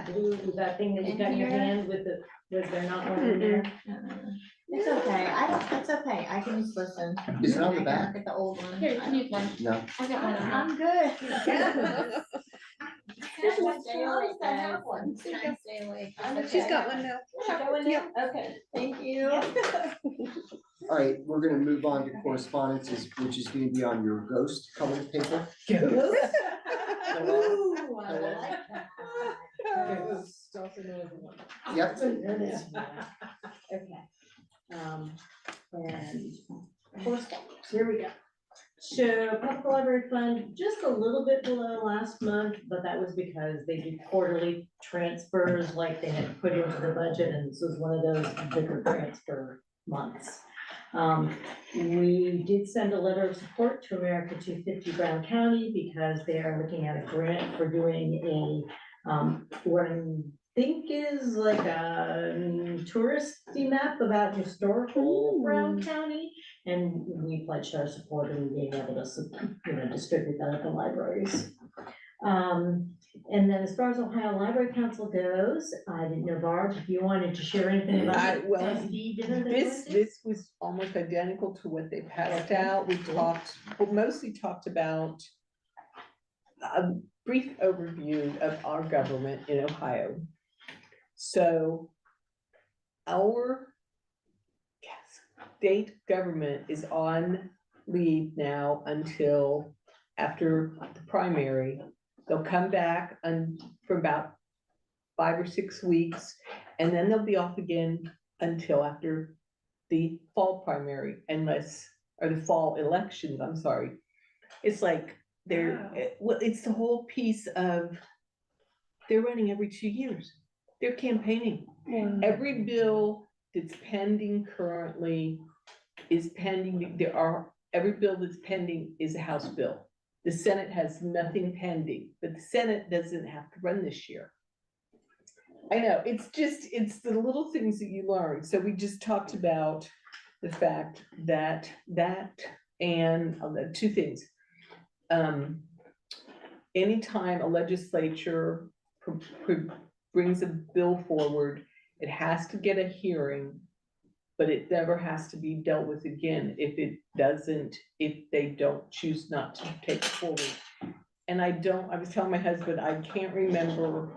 blue, that thing that you got in your In here? hand with the, was there not one in there? It's okay, it's okay, I can just listen. Is it on the I can back? look at the old one. Here, you can use one. No. I got one. I'm good. Here's one. Stay awake, guys. Try and stay awake. She's got one now. Go in there? Okay, thank you. All right, we're gonna move on to correspondences, which is gonna be on your ghost colored paper. Ooh, I like that. Yep. Okay. And correspondence, here we go. So Public Library Fund, just a little bit below last month, but that was because they did quarterly transfers like they had put into the budget, and this was one of those bigger transfer months. We did send a letter of support to America 250 Brown County because they are looking at a grant for doing what I think is like a touristy map about historical Brown County. And we pledged our support and being able to, distribute that at the libraries. And then as far as Ohio Library Council goes, I didn't know, Barb, if you wanted to share anything about the trustee dinner they went to? This was almost identical to what they passed out. We mostly talked about a brief overview of our government in Ohio. So our state government is on leave now until after the primary. They'll come back for about 5 or 6 weeks, and then they'll be off again until after the fall primary, or the fall elections, I'm sorry. It's like it's the whole piece of, they're running every 2 years. They're campaigning. Every bill that's pending currently is pending. Every bill that's pending is a House bill. The Senate has nothing pending, but the Senate doesn't have to run this year. I know, it's the little things that you learn. So we just talked about the fact that and 2 things. Anytime a legislature brings a bill forward, it has to get a hearing, but it never has to be dealt with again if they don't choose not to take it forward. And I was telling my husband, I can't remember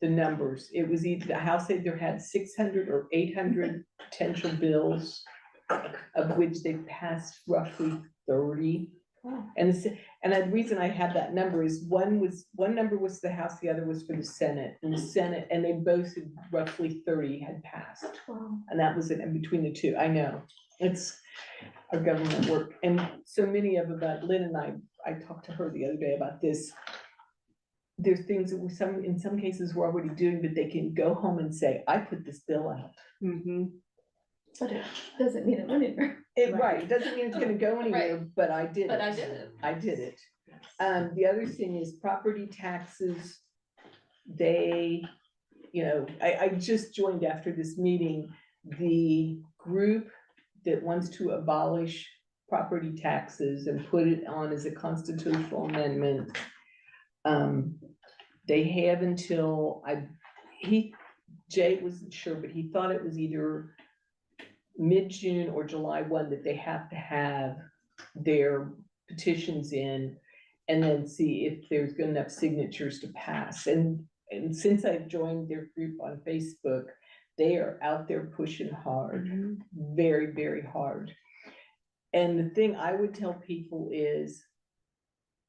the numbers. It was either the House either had 600 or 800 potential bills, of which they passed roughly 30. And the reason I have that number is one number was the House, the other was for the Senate, and they both had roughly 30 had passed. Wow. And that was it in between the two. I know, it's our government work. And so many of about Lynn and I talked to her the other day about this. There's things that in some cases we're already doing, but they can go home and say, I put this bill out. But it doesn't mean it went anywhere. Right, it doesn't mean it's gonna go anywhere, but I did it. But I did it. I did it. The other thing is property taxes. I just joined after this meeting, the group that wants to abolish property taxes and put it on as a constitutional amendment. They have until Jay wasn't sure, but he thought it was either mid-June or July 1 that they have to have their petitions in, and then see if there's good enough signatures to pass. And since I've joined their group on Facebook, they are out there pushing hard, very, very hard. And the thing I would tell people is,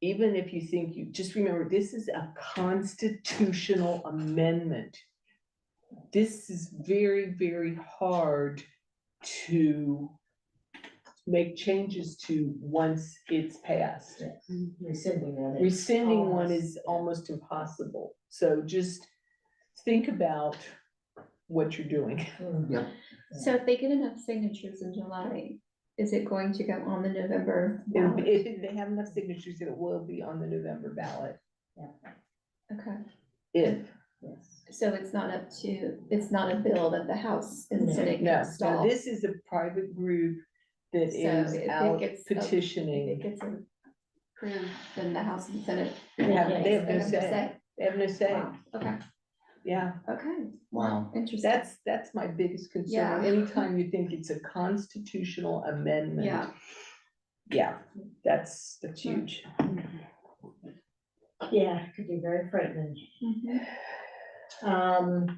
even if you think, just remember, this is a constitutional amendment. This is very, very hard to make changes to once it's passed. Rescinding one is almost impossible. So just think about what you're doing. Yep. So if they get enough signatures in July, is it going to go on the November ballot? If they have enough signatures, it will be on the November ballot. Okay. If. So it's not a bill that the House and the Senate No, can stall. this is a private group that So is if it out gets petitioning. If it gets approved, then the House and the Senate. They have no They have no say. They have no say. Wow, okay. Yeah, Okay. Wow. Interesting. that's my biggest concern. Yeah. Anytime you think it's a constitutional amendment. Yeah. Yeah, that's huge. Yeah, it could be very frightening. Mhm.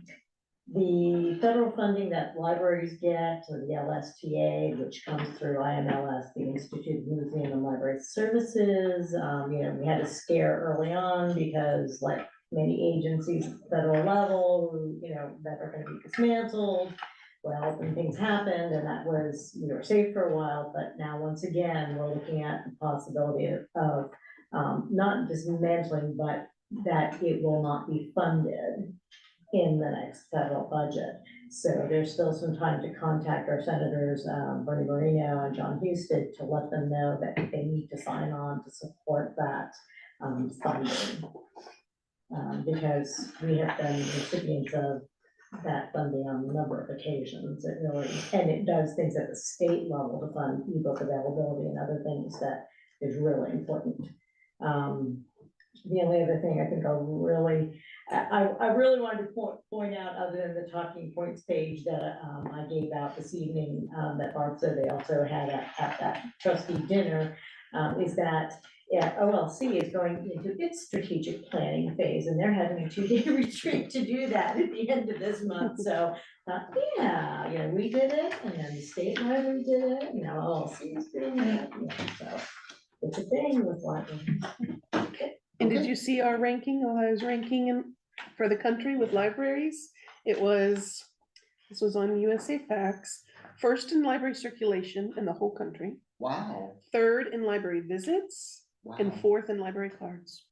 The federal funding that libraries get, or the LSTA, which comes through IMLS, the Institute of Museum and Library Services, we had a scare early on because like many agencies at the federal level, that are gonna be dismantled. Well, when things happened and that was, we were safe for a while, but now once again, we're looking at the possibility of not dismantling, but that it will not be funded in the next federal budget. So there's still some time to contact our senators, Bernie Moreno and John Husted, to let them know that they need to sign on to support that funding. Because we have been recipients of that funding on a number of occasions. It really, and it does things at the state level to fund ebook availability and other things that is really important. The only other thing I think I really wanted to point out, other than the talking points page that I gave out this evening, that Barb said they also had at that trustee dinner, is that OLC is going into its strategic planning phase, and they're having a 2-day retreat to do that at the end of this month. So, we did it, and then the state library did it, OLC is doing it, so it's a thing with libraries. And did you see our ranking, Ohio's ranking for the country with libraries? This was on USA Facts, first in library circulation in the whole country, Wow, third in library visits, and wow, fourth in library cards.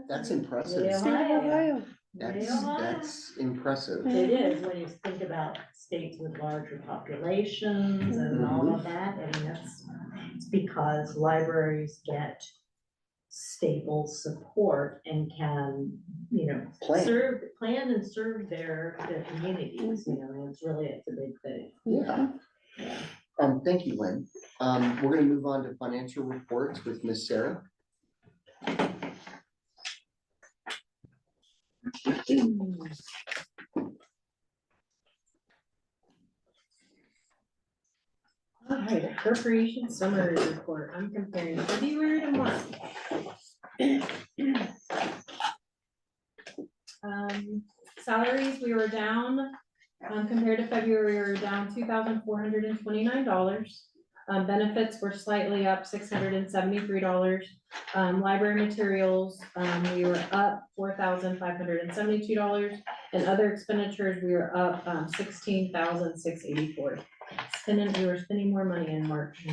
that's impressive. Yeah. State of Ohio. That's impressive. It is, when you think about states with larger populations and all of that, it's because libraries get stable support and can, plan and serve their communities, and it's a big thing. Yeah. Yeah. Thank you, Lynn. We're gonna move on to financial reports with Miss Sarah. All right, appropriation summary report. I'm comparing February to March. Salaries, we were down, compared to February, we were down $2,429. Benefits were slightly up $673. Library materials, we were up $4,572. And other expenditures, we were up $16,684. We were spending more money in March.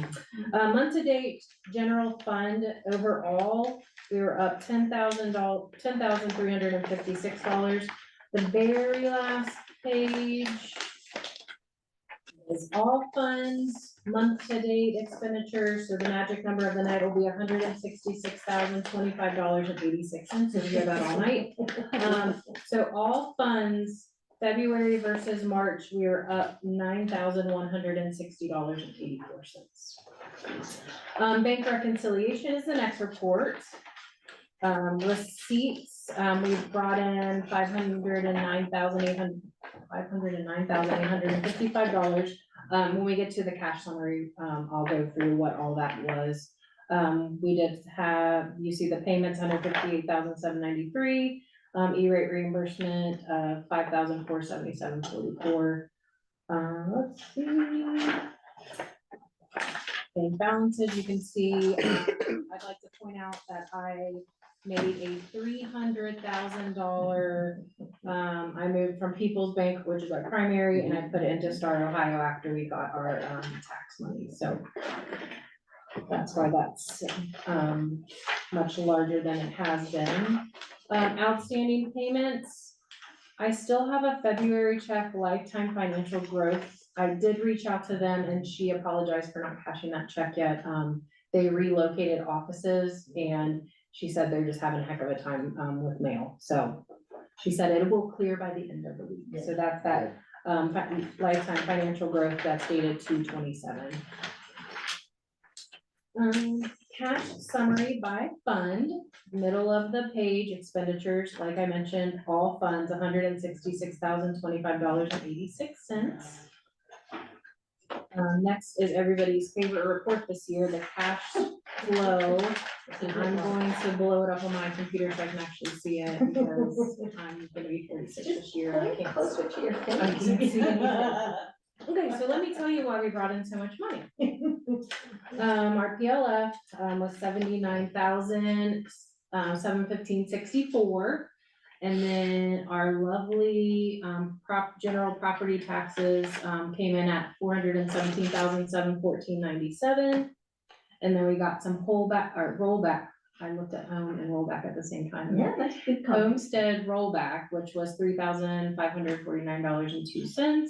Month to date, general fund overall, we were up $10,356. The very last page is all funds, month to date expenditures. So the magic number of the night will be $166,025.86. So we hear that all night. So all funds, February versus March, we are up $9,160.84. Bank reconciliation is the next report. Receipts, we've brought in $509,855. When we get to the cash summary, I'll go through what all that was. We did have, you see the payments, $158,793. E-rate reimbursement, $5,477.44. Let's see. Bank balances, you can see, I'd like to point out that I made a $300,000, I moved from People's Bank, which is our primary, and I put it into Star Ohio after we got our tax money, so that's why that's much larger than it has been. Outstanding payments, I still have a February check, Lifetime Financial Growth. I did reach out to them and she apologized for not cashing that check yet. They relocated offices and she said they're just having a heck of a time with mail. So she said it will clear by the end of the week. So that's that Lifetime Financial Growth that's dated 2/27. cash summary by fund, middle of the page, expenditures, like I mentioned, all funds, $166,025.86. Next is everybody's favorite report this year, the cash flow. And I'm going to blow it up on my computer so I can actually see it because I'm gonna be 46 this year. I can't Closer to your I can't see anything. Okay, so let me tell you why we brought in so much money. Our PLF was 79,000, 715.64. And then our lovely general property taxes came in at 417,714.97. And then we got some rollback. I looked at home and rollback at the same time. Yeah, that's good. Combo. Homestead rollback, which was $3,549.02.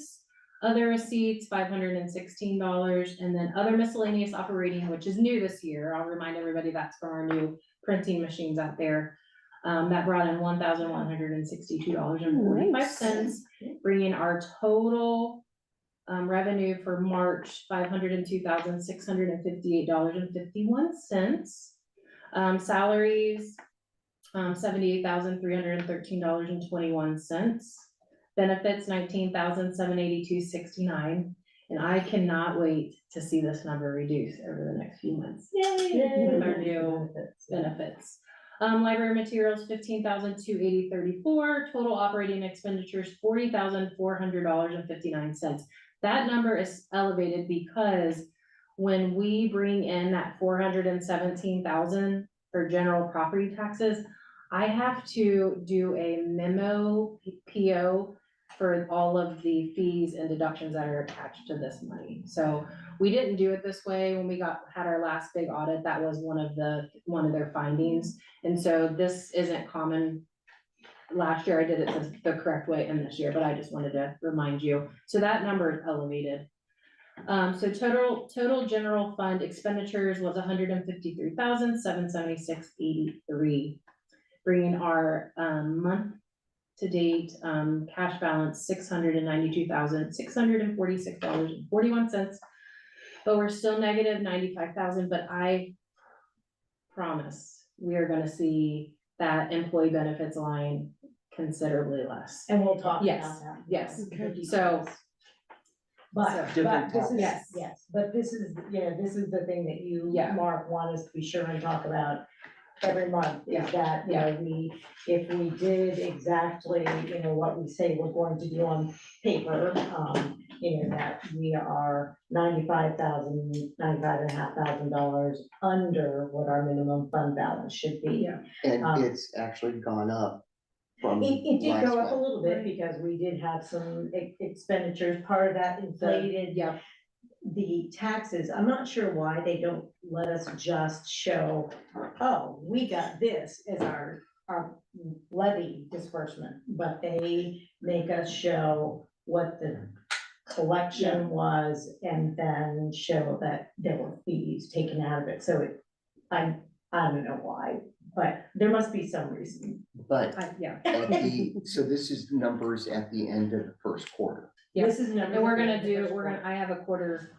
Other receipts, $516, and then other miscellaneous operating, which is new this year. I'll remind everybody that's from our new printing machines out there. That brought in $1,162.45, bringing our total revenue for March, $502,658.51. Salaries, $78,313.21. Benefits, $19,782.69. And I cannot wait to see this number reduce over the next few months. Yay. With our new benefits. Library materials, $15,280.34. Total operating expenditures, $40,400.59. That number is elevated because when we bring in that 417,000 for general property taxes, I have to do a memo PO for all of the fees and deductions that are attached to this money. So we didn't do it this way when we had our last big audit. That was one of their findings. And so this isn't common. Last year I did it the correct way and this year, but I just wanted to remind you. So that number is elevated. So total general fund expenditures was $153,776.83, bringing our month to date cash balance $692,646.41. But we're still negative 95,000. But I promise we are going to see that employee benefits line considerably less. And we'll talk Yes, about that. yes. Okay. So. But Different this is, Yes. yes, but this is the thing that you, Yeah. Mark, want us to be sure and talk about every month, Yeah. is that, if we did exactly, what we say we're going to do on paper, that we are $95,500 under what our minimum fund balance should be. Yeah. And it's actually gone up from It did last go up a month. little bit because we did have some expenditures, part of that inflated Yeah. the taxes. I'm not sure why they don't let us just show, oh, we got this as our levy disbursement, but they make us show what the collection was and then show that there were fees taken out of it. So I don't know why, but there must be some reason. But Yeah. so this is numbers at the end of the first quarter. Yeah. This is numbers. And I have a quarter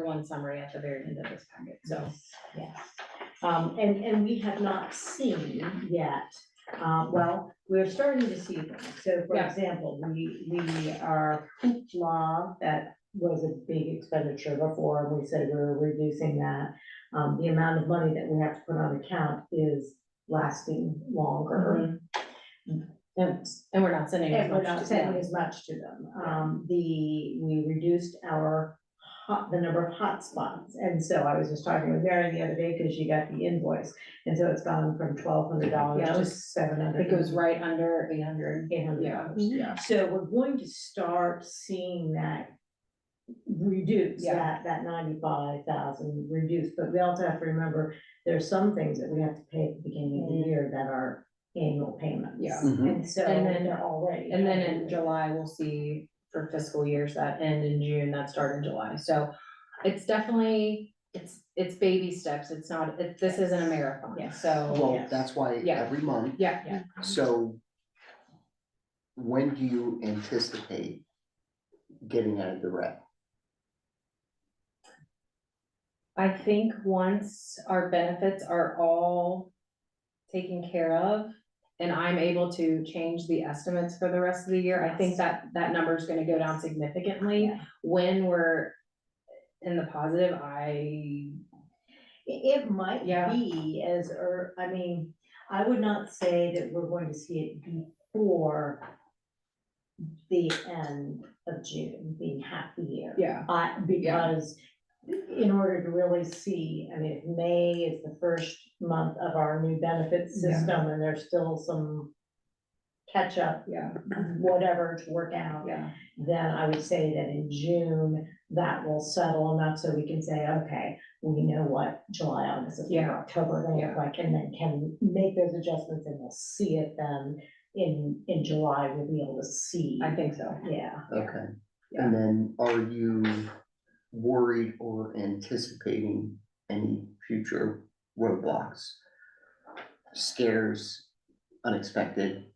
one summary at the very end of this packet, so. Yes, and we have not seen yet, well, we're starting to see things. So for Yeah. example, we are law, that was a big expenditure before, and we said we were reducing that. The amount of money that we have to put on account is lasting longer. And we're not sending as And we're much not to sending them. as much to them. We reduced the number of hotspots, and so I was just talking with Mary the other day, because she got the invoice, and so it's gone from $1,200 Yeah, it to was- $700. It goes right under 800. $800. Yeah. So we're going to start seeing that reduce, Yeah. that 95,000 reduced, but we also have to remember, there's some things that we have to pay at the beginning of the year that are annual payments. Yeah. And so, And then- they're already. And then in July, we'll see for fiscal years that end in June, that start in July. So it's definitely, it's baby steps. It's not, this isn't a marathon. Yes. So, Well, yes. that's why Yeah. every month. yeah. So when do you anticipate getting out of the red? I think once our benefits are all taken care of, and I'm able to change the estimates for the rest of the year, I think that number is gonna go down significantly. Yeah. When we're in the positive, I, It might Yeah. be as, or, I mean, I would not say that we're going to see it before the end of June, being half the year. yeah, Because in order to really see, I mean, if May is the first month of our new benefit Yeah. system and there's still some catch up, yeah, whatever to work out, yeah, then I would say that in June, that will settle enough so we can say, okay, we know what July, August, September, Yeah. October are gonna look Yeah. like, and then can make those adjustments, and we'll see it then in July, we'll be able to see. I think so. Yeah. Okay, Yeah. and then are you worried or anticipating any future roadblocks? Scares, unexpected?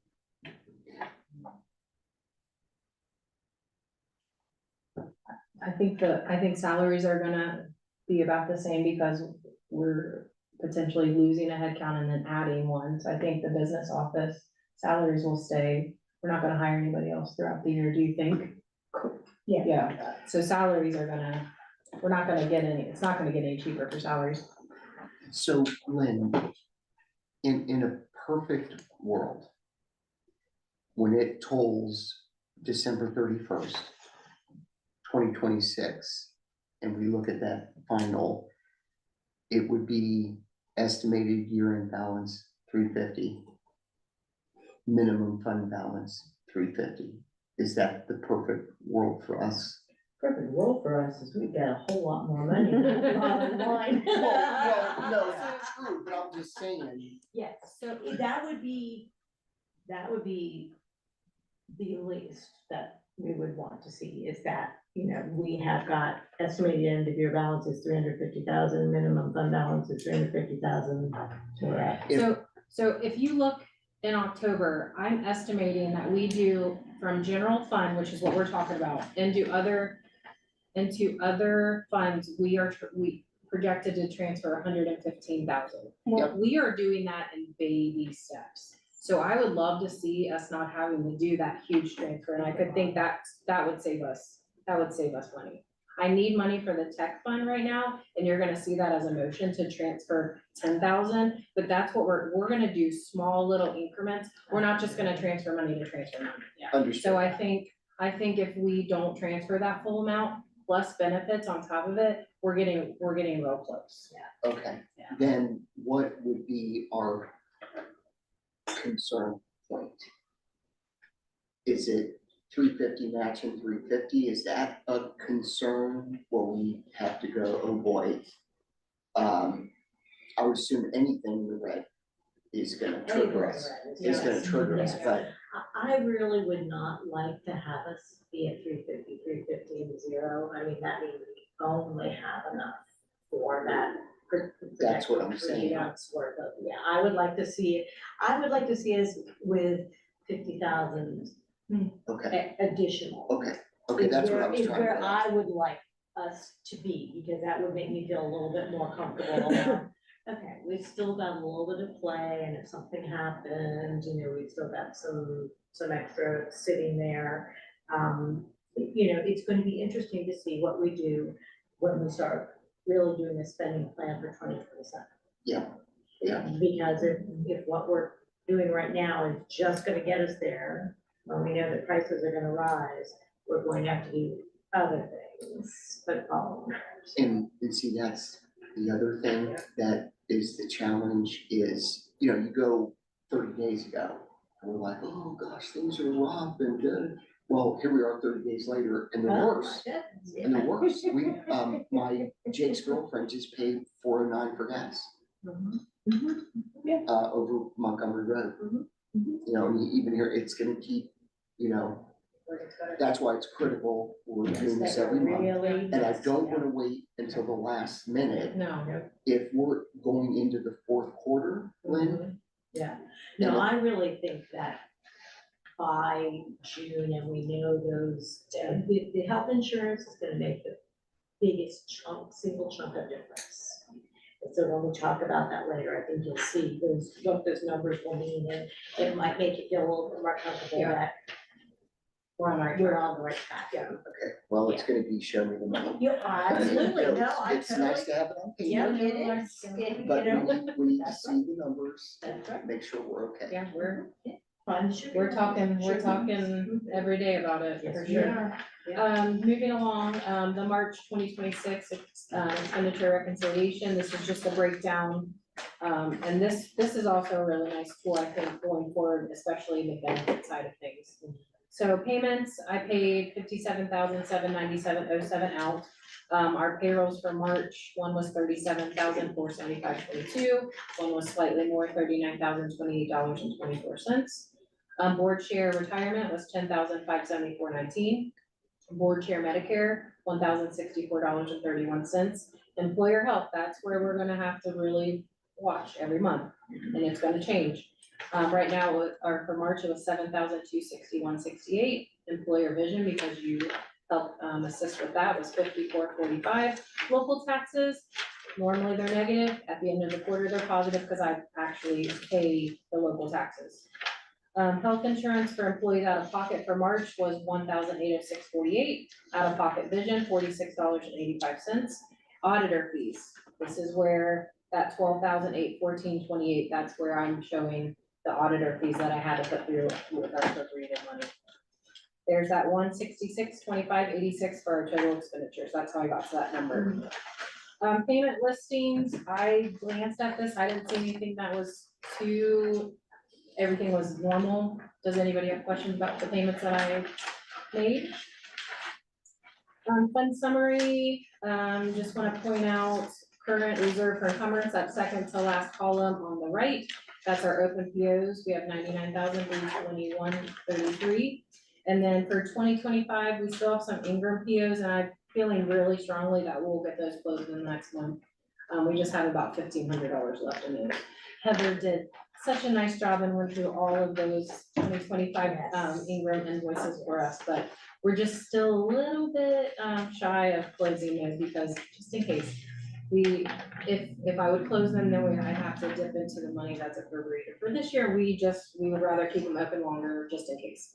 I think salaries are gonna be about the same because we're potentially losing a headcount and then adding one. So I think the business office salaries will stay. We're not gonna hire anybody else throughout the year, do you think? Yeah. Yeah, so salaries are gonna, we're not gonna get any, it's not gonna get any cheaper for salaries. So Lynn, in a perfect world, when it tolls December 31st, 2026, and we look at that final, it would be estimated year-end balance 350, minimum fund balance 350. Is that the perfect world for us? Perfect world for us is we've got a whole lot more money than the bottom line. Well, no, that's true, but I'm just saying. Yes, so that would be the least that we would want to see, is that, you know, we have got estimated end of year balance is 350,000, minimum fund balance is 350,000. So if you look in October, I'm estimating that we do from general fund, which is what we're talking about, into other funds, we projected to transfer 115,000. Yep. We are doing that in baby steps. So I would love to see us not having to do that huge transfer, and I could think that would save us money. I need money for the tech fund right now, and you're gonna see that as a motion to transfer 10,000, but that's what we're gonna do, small little increments. We're not just gonna transfer money to transfer money. Understood. So I think if we don't transfer that full amount, plus benefits on top of it, we're getting real close. Okay, Yeah. then what would be our concern point? Is it 350 matching 350? Is that a concern where we have to go, oh boy? I would assume anything in the red is gonna trigger us, is gonna trigger us, Yes. but I really would not like to have us be at 350 and 0. I mean, that means we only have enough for that. That's what I'm saying. 3 months worth of, yeah, I would like to see us with 50,000 okay, additional. okay, that's what I was Is trying to where get at. I would like us to be, because that would make me feel a little bit more comfortable about, okay, we've still got a little bit of play, and if something happened, you know, we've still got some extra sitting there. You know, it's gonna be interesting to see what we do when we start really doing a spending plan for 2027. Yeah. Because if what we're doing right now is just gonna get us there, when we know that prices are gonna rise, we're going to have to do other things, but And see, that's the other thing that is the challenge is, you know, you go 30 days ago, and we're like, oh gosh, things are rough and good. Well, here we are 30 days later, and they're worse, and they're worse. We, my Jake's girlfriend just paid $4.09 for gas. Over Montgomery Road. You know, and even here, it's gonna keep, you know, that's why it's critical, we're doing this every month. And I don't wanna wait until the last minute. No. If we're going into the fourth quarter, Lynn, Yeah, no, I really think that by June, and we know those, the health insurance is gonna make biggest chunk, single chunk of difference. And so when we talk about that later, I think you'll see those, what those numbers will mean, and it might make you feel a little bit more comfortable Yeah. that We're on the right we're track. on the right track. Yeah. Okay, well, it's gonna be show me the money. Yeah, absolutely, You know, no, I It's nice totally, to have it on yeah, paper, it is, you but know. we need to That's see the numbers, That's right. make sure we're okay. Yeah, We're we're talking every day about it, for sure. Moving along, the March 2026 expenditure reconciliation, this is just a breakdown. And this is also a really nice tool, I think, going forward, especially the benefit side of things. So payments, I paid 57,797.07 out. Our payrolls for March, one was 37,475.22, one was slightly more, $39,028.24. Board share retirement was 10,574.19. Board share Medicare, $1,064.31. Employer health, that's where we're gonna have to really watch every month, and it's gonna change. Right now, or for March, it was 7,261.68. Employer vision, because you help assist with that, was 54.45. Local taxes, normally they're negative, at the end of the quarter, they're positive, because I actually pay the local taxes. Health insurance for employees out of pocket for March was 1,806.48. Out of pocket vision, $46.85. Auditor fees, this is where that 12,814.28, that's where I'm showing the auditor fees that I had to put through with our appropriated money. There's that 166.25.86 for our total expenditures, that's how I got to that number. Payment listings, I glanced at this, I didn't see anything that was too, everything was normal. Does anybody have questions about the payments that I made? Fund summary, just wanna point out current reserve for encumbrance, that second to last column on the right. That's our open POs, we have 99,321.33. And then for 2025, we still have some Ingram POs, and I'm feeling really strongly that we'll get those closed in the next month. We just have about $1,500 left in those. Heather did such a nice job and went through all of those 2025 Ingram invoices for us, but we're just still a little bit shy of closing those, because just in case if I would close them, then I'd have to dip into the money that's appropriated. For this year, we would rather keep them open longer, just in case.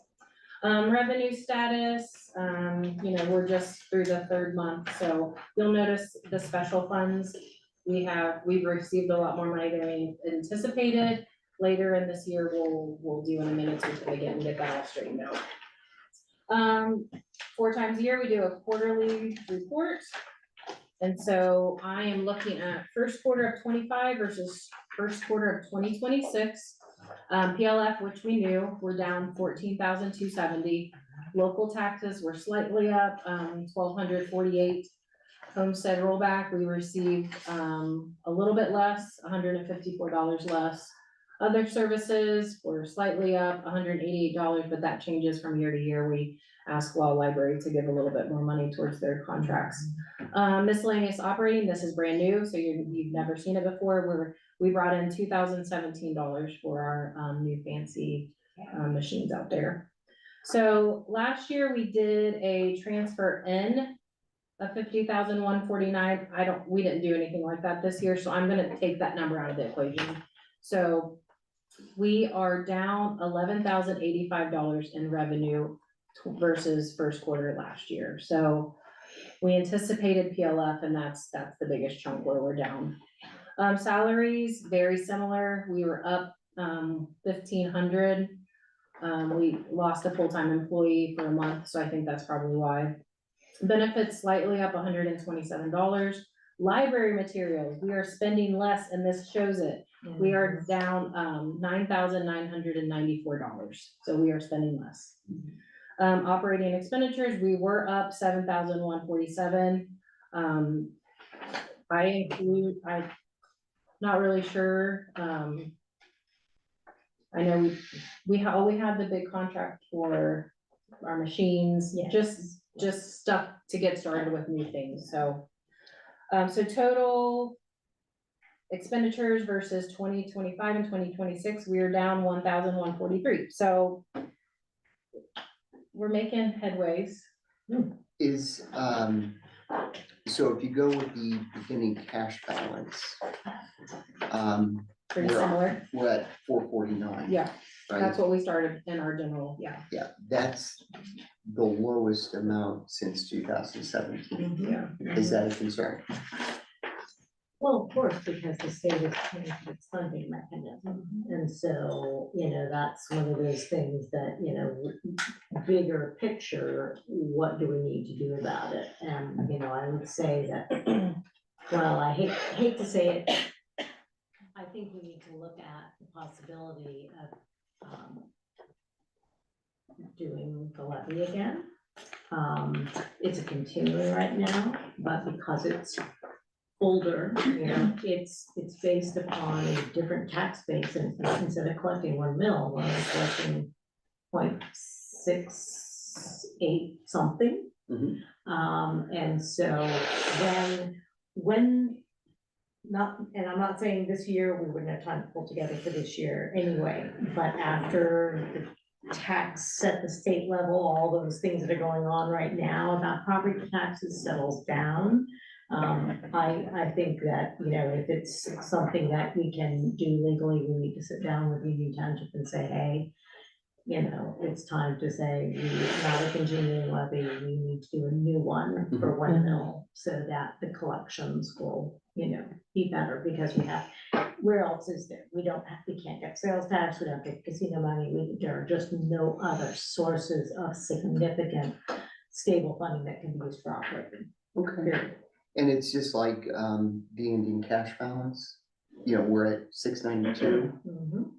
Revenue status, we're just through the third month, so you'll notice the special funds. We've received a lot more money than we anticipated. Later in this year, we'll do in a minute or two again and get that all straightened out. 4 times a year, we do a quarterly report. And so I am looking at first quarter of 25 versus first quarter of 2026. PLF, which we knew, we're down 14,270. Local taxes were slightly up, 1,248. Homestead rollback, we received a little bit less, $154 less. Other services were slightly up, $188, but that changes from year to year. We ask Law Library to give a little bit more money towards their contracts. Miscellaneous operating, this is brand new, so you've never seen it before. We brought in $2,017 for our new fancy machines out there. So last year we did a transfer in of 50,149. We didn't do anything like that this year, so I'm gonna take that number out of the equation. So we are down $11,085 in revenue versus first quarter last year. So we anticipated PLF, and that's the biggest chunk where we're down. Salaries, very similar. We were up 1,500. We lost a full-time employee for a month, so I think that's probably why. Benefits slightly up $127. Library materials, we are spending less, and this shows it. We are down $9,994, so we are spending less. Operating expenditures, we were up 7,147. I'm not really sure. I know we had the big contract for our machines, Yes. just stuff to get started with new things, so. So total expenditures versus 2025 and 2026, we are down 1,143, so we're making headways. Is So if you go with the beginning cash balance, Pretty we're, similar. we're at 449. Yeah, Right? that's what we started in our general, yeah. Yeah, that's the lowest amount since 2017. Yeah. Is that a concern? Well, of course, because the state has changed its funding mechanism, and so, that's one of those things that, bigger picture, what do we need to do about it? And, I would say that, well, I hate to say it, I think we need to look at the possibility of, doing the levy again. It's a continuing right now, but because it's older, it's based upon a different tax base, and instead of collecting 1 mil, we're collecting 0.68 something. Mhm. And so when not, and I'm not saying this year, we wouldn't have time to pull together for this year anyway, but after the tax at the state level, all those things that are going on right now about property taxes settles down. I think that, if it's something that we can do legally, we need to sit down with Union Township and say, hey, it's time to say, not a continuing levy, we need to do a new one for 1 mil, so that the collections will, be better, because where else is there? We can't get sales tax, we don't get casino money, there are just no other sources of significant stable funding that can be used for operating. Okay. Period. And it's just like the ending cash balance, we're at 692,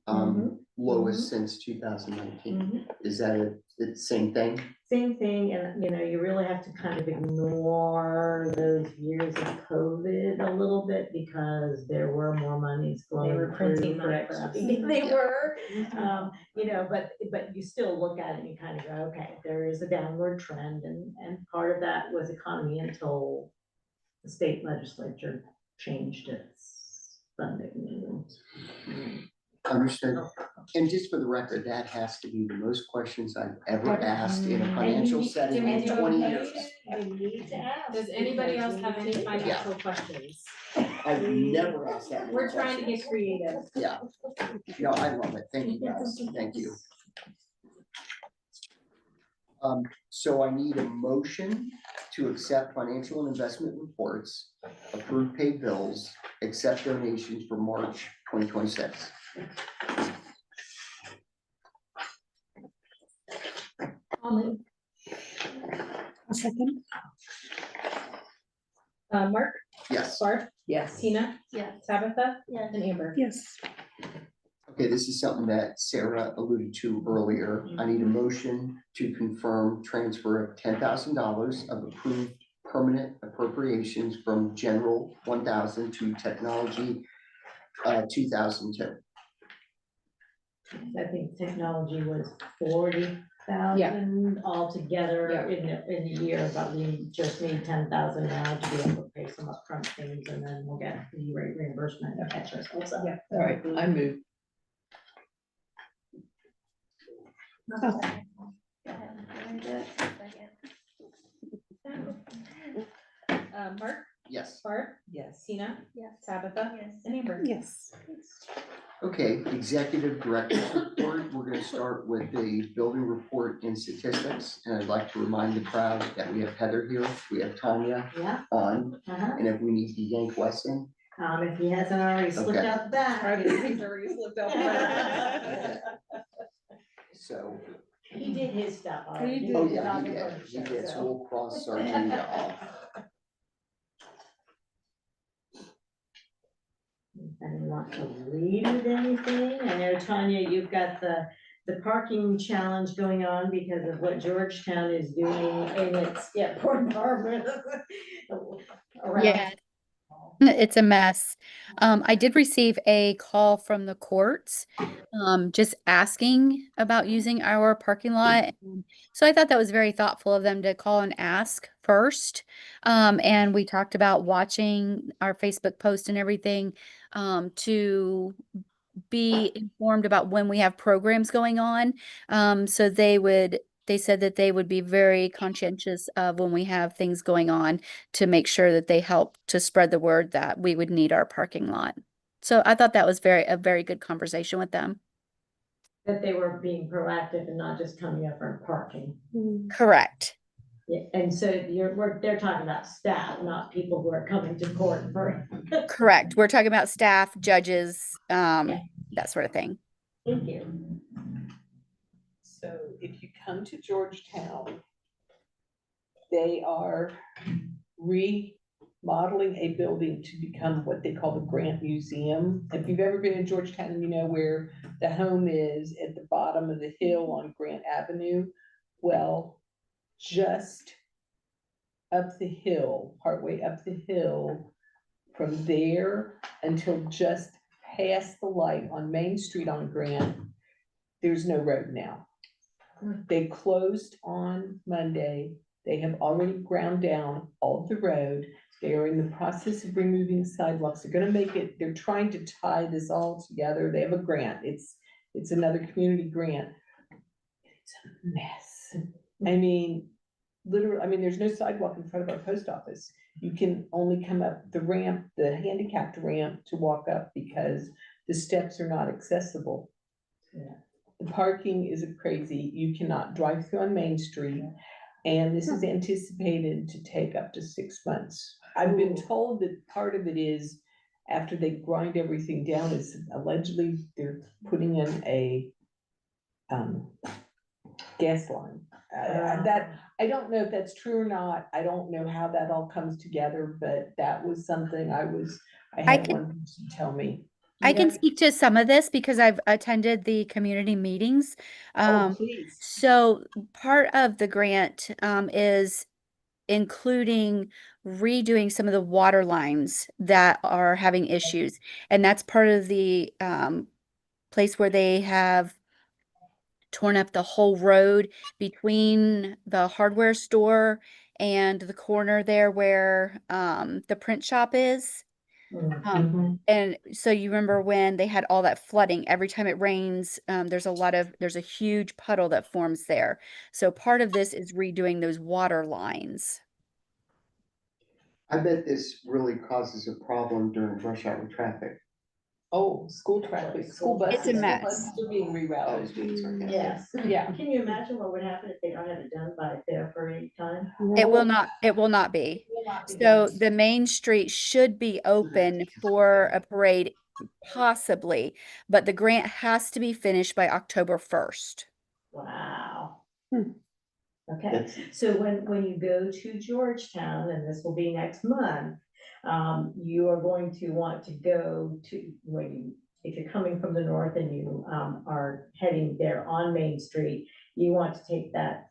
Mhm. lowest since 2019. Is that it's the same thing? Same thing, and you really have to kind of ignore those years of COVID a little bit, because there were more monies flowing. They were printing through money for for us. They were, but you still look at it and you kind of go, okay, there is a downward trend, and part of that was economy until the state legislature changed its funding. Understood. And just for the record, that has to be the most questions I've ever asked in a financial setting in 20 years. Does anybody else have any financial questions? I've never asked that. many We're trying to questions. get creative. Yeah. No, I love it. Thank you, guys. Thank you. So I need a motion to accept financial and investment reports, approve paid bills, accept donations for March 2026. I'll move. A second. Mark, Yes. Barb, Yes. Tina, Yes. Tabitha, Yes. and Amber. Yes. Okay, this is something that Sarah alluded to earlier. I need a motion to confirm transfer of $10,000 of approved permanent appropriations from general 1,000 to technology 2,002. I think technology was 40,000 altogether Yeah. in a year, but we just need 10,000 now to be able to pay some upfront things, and then we'll get the rate reimbursement and catch ourselves up. Yeah. All right, I move. Mark, Yes. Barb, Yes. Tina, Yes. Tabitha, Yes. and Amber. Yes. Okay, executive director's report. We're gonna start with the building report and statistics. And I'd like to remind the crowd that we have Heather here, we have Tanya Yeah, on, uh-huh. and if we need to yank Wes in. If he hasn't already slipped Okay. out the back. He's already slipped out the back. So, He did his stuff already. He oh did. yeah, he did, so we'll cross Sardinia off. Anyone want to lead with anything? I know, Tanya, you've got the parking challenge going on because of what Georgetown is doing in its, Port Harbor. around- Yeah. It's a mess. I did receive a call from the courts, just asking about using our parking lot. So I thought that was very thoughtful of them to call and ask first. And we talked about watching our Facebook post and everything, to be informed about when we have programs going on. So they would they said that they would be very conscientious of when we have things going on to make sure that they help to spread the word that we would need our parking lot. So I thought that was a very good conversation with them. That they were being proactive and not just coming up and parking. Correct. Yeah, and so they're talking about staff, not people who are coming to court for. Correct. We're talking about staff, judges, Yeah. that sort of thing. Thank you. So if you come to Georgetown, they are remodeling a building to become what they call the Grant Museum. If you've ever been in Georgetown, and you know where the home is at the bottom of the hill on Grant Avenue. Well, just up the hill, partway up the hill, from there until just past the light on Main Street on Grant, there's no road now. They closed on Monday. They have already ground down all of the road. They are in the process of removing sidewalks. They're gonna make it, they're trying to tie this all together. They have a grant. It's another community grant. It's a mess. I mean, literally, there's no sidewalk in front of our post office. You can only come up the ramp, the handicapped ramp to walk up because the steps are not accessible. Yeah. The parking is crazy. You cannot drive through on Main Street. And this is anticipated to take up to 6 months. I've been told that part of it is after they grind everything down is allegedly they're putting in a gas line. That, I don't know if that's true or not. I don't know how that all comes together, but that was something I had can- one person tell me. I can Yeah. speak to some of this because I've attended the community meetings. Oh, please. So part of the grant is including redoing some of the water lines that are having issues. And that's part of the place where they have torn up the whole road between the hardware store and the corner there where the print shop is. Mhm. And so you remember when they had all that flooding, every time it rains, there's a huge puddle that forms there. So part of this is redoing those water lines. I bet this really causes a problem during rush hour traffic. Oh, school traffic, school buses. It's a mess. Buses are being Oh, rerouted. students are. Yes. Yeah. Can you imagine what would happen if they don't have it done by their parade time? It will not be. So the main street should be open for a parade, possibly, but the grant has to be finished by October 1st. Wow. Hmm. Okay, That's- so when you go to Georgetown, and this will be next month, you are going to want to go to, if you're coming from the north and you, are heading there on Main Street, you want to take that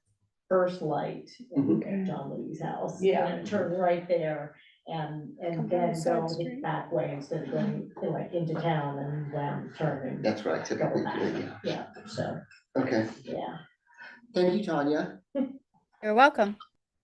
first light at John Lee's house. Yeah. And turn right there and Come down then the side go the street. back way instead of going like into town and then turning. That's what I typically Go do, back. yeah. Yeah, so, Okay, yeah. thank you, Tanya. You're welcome.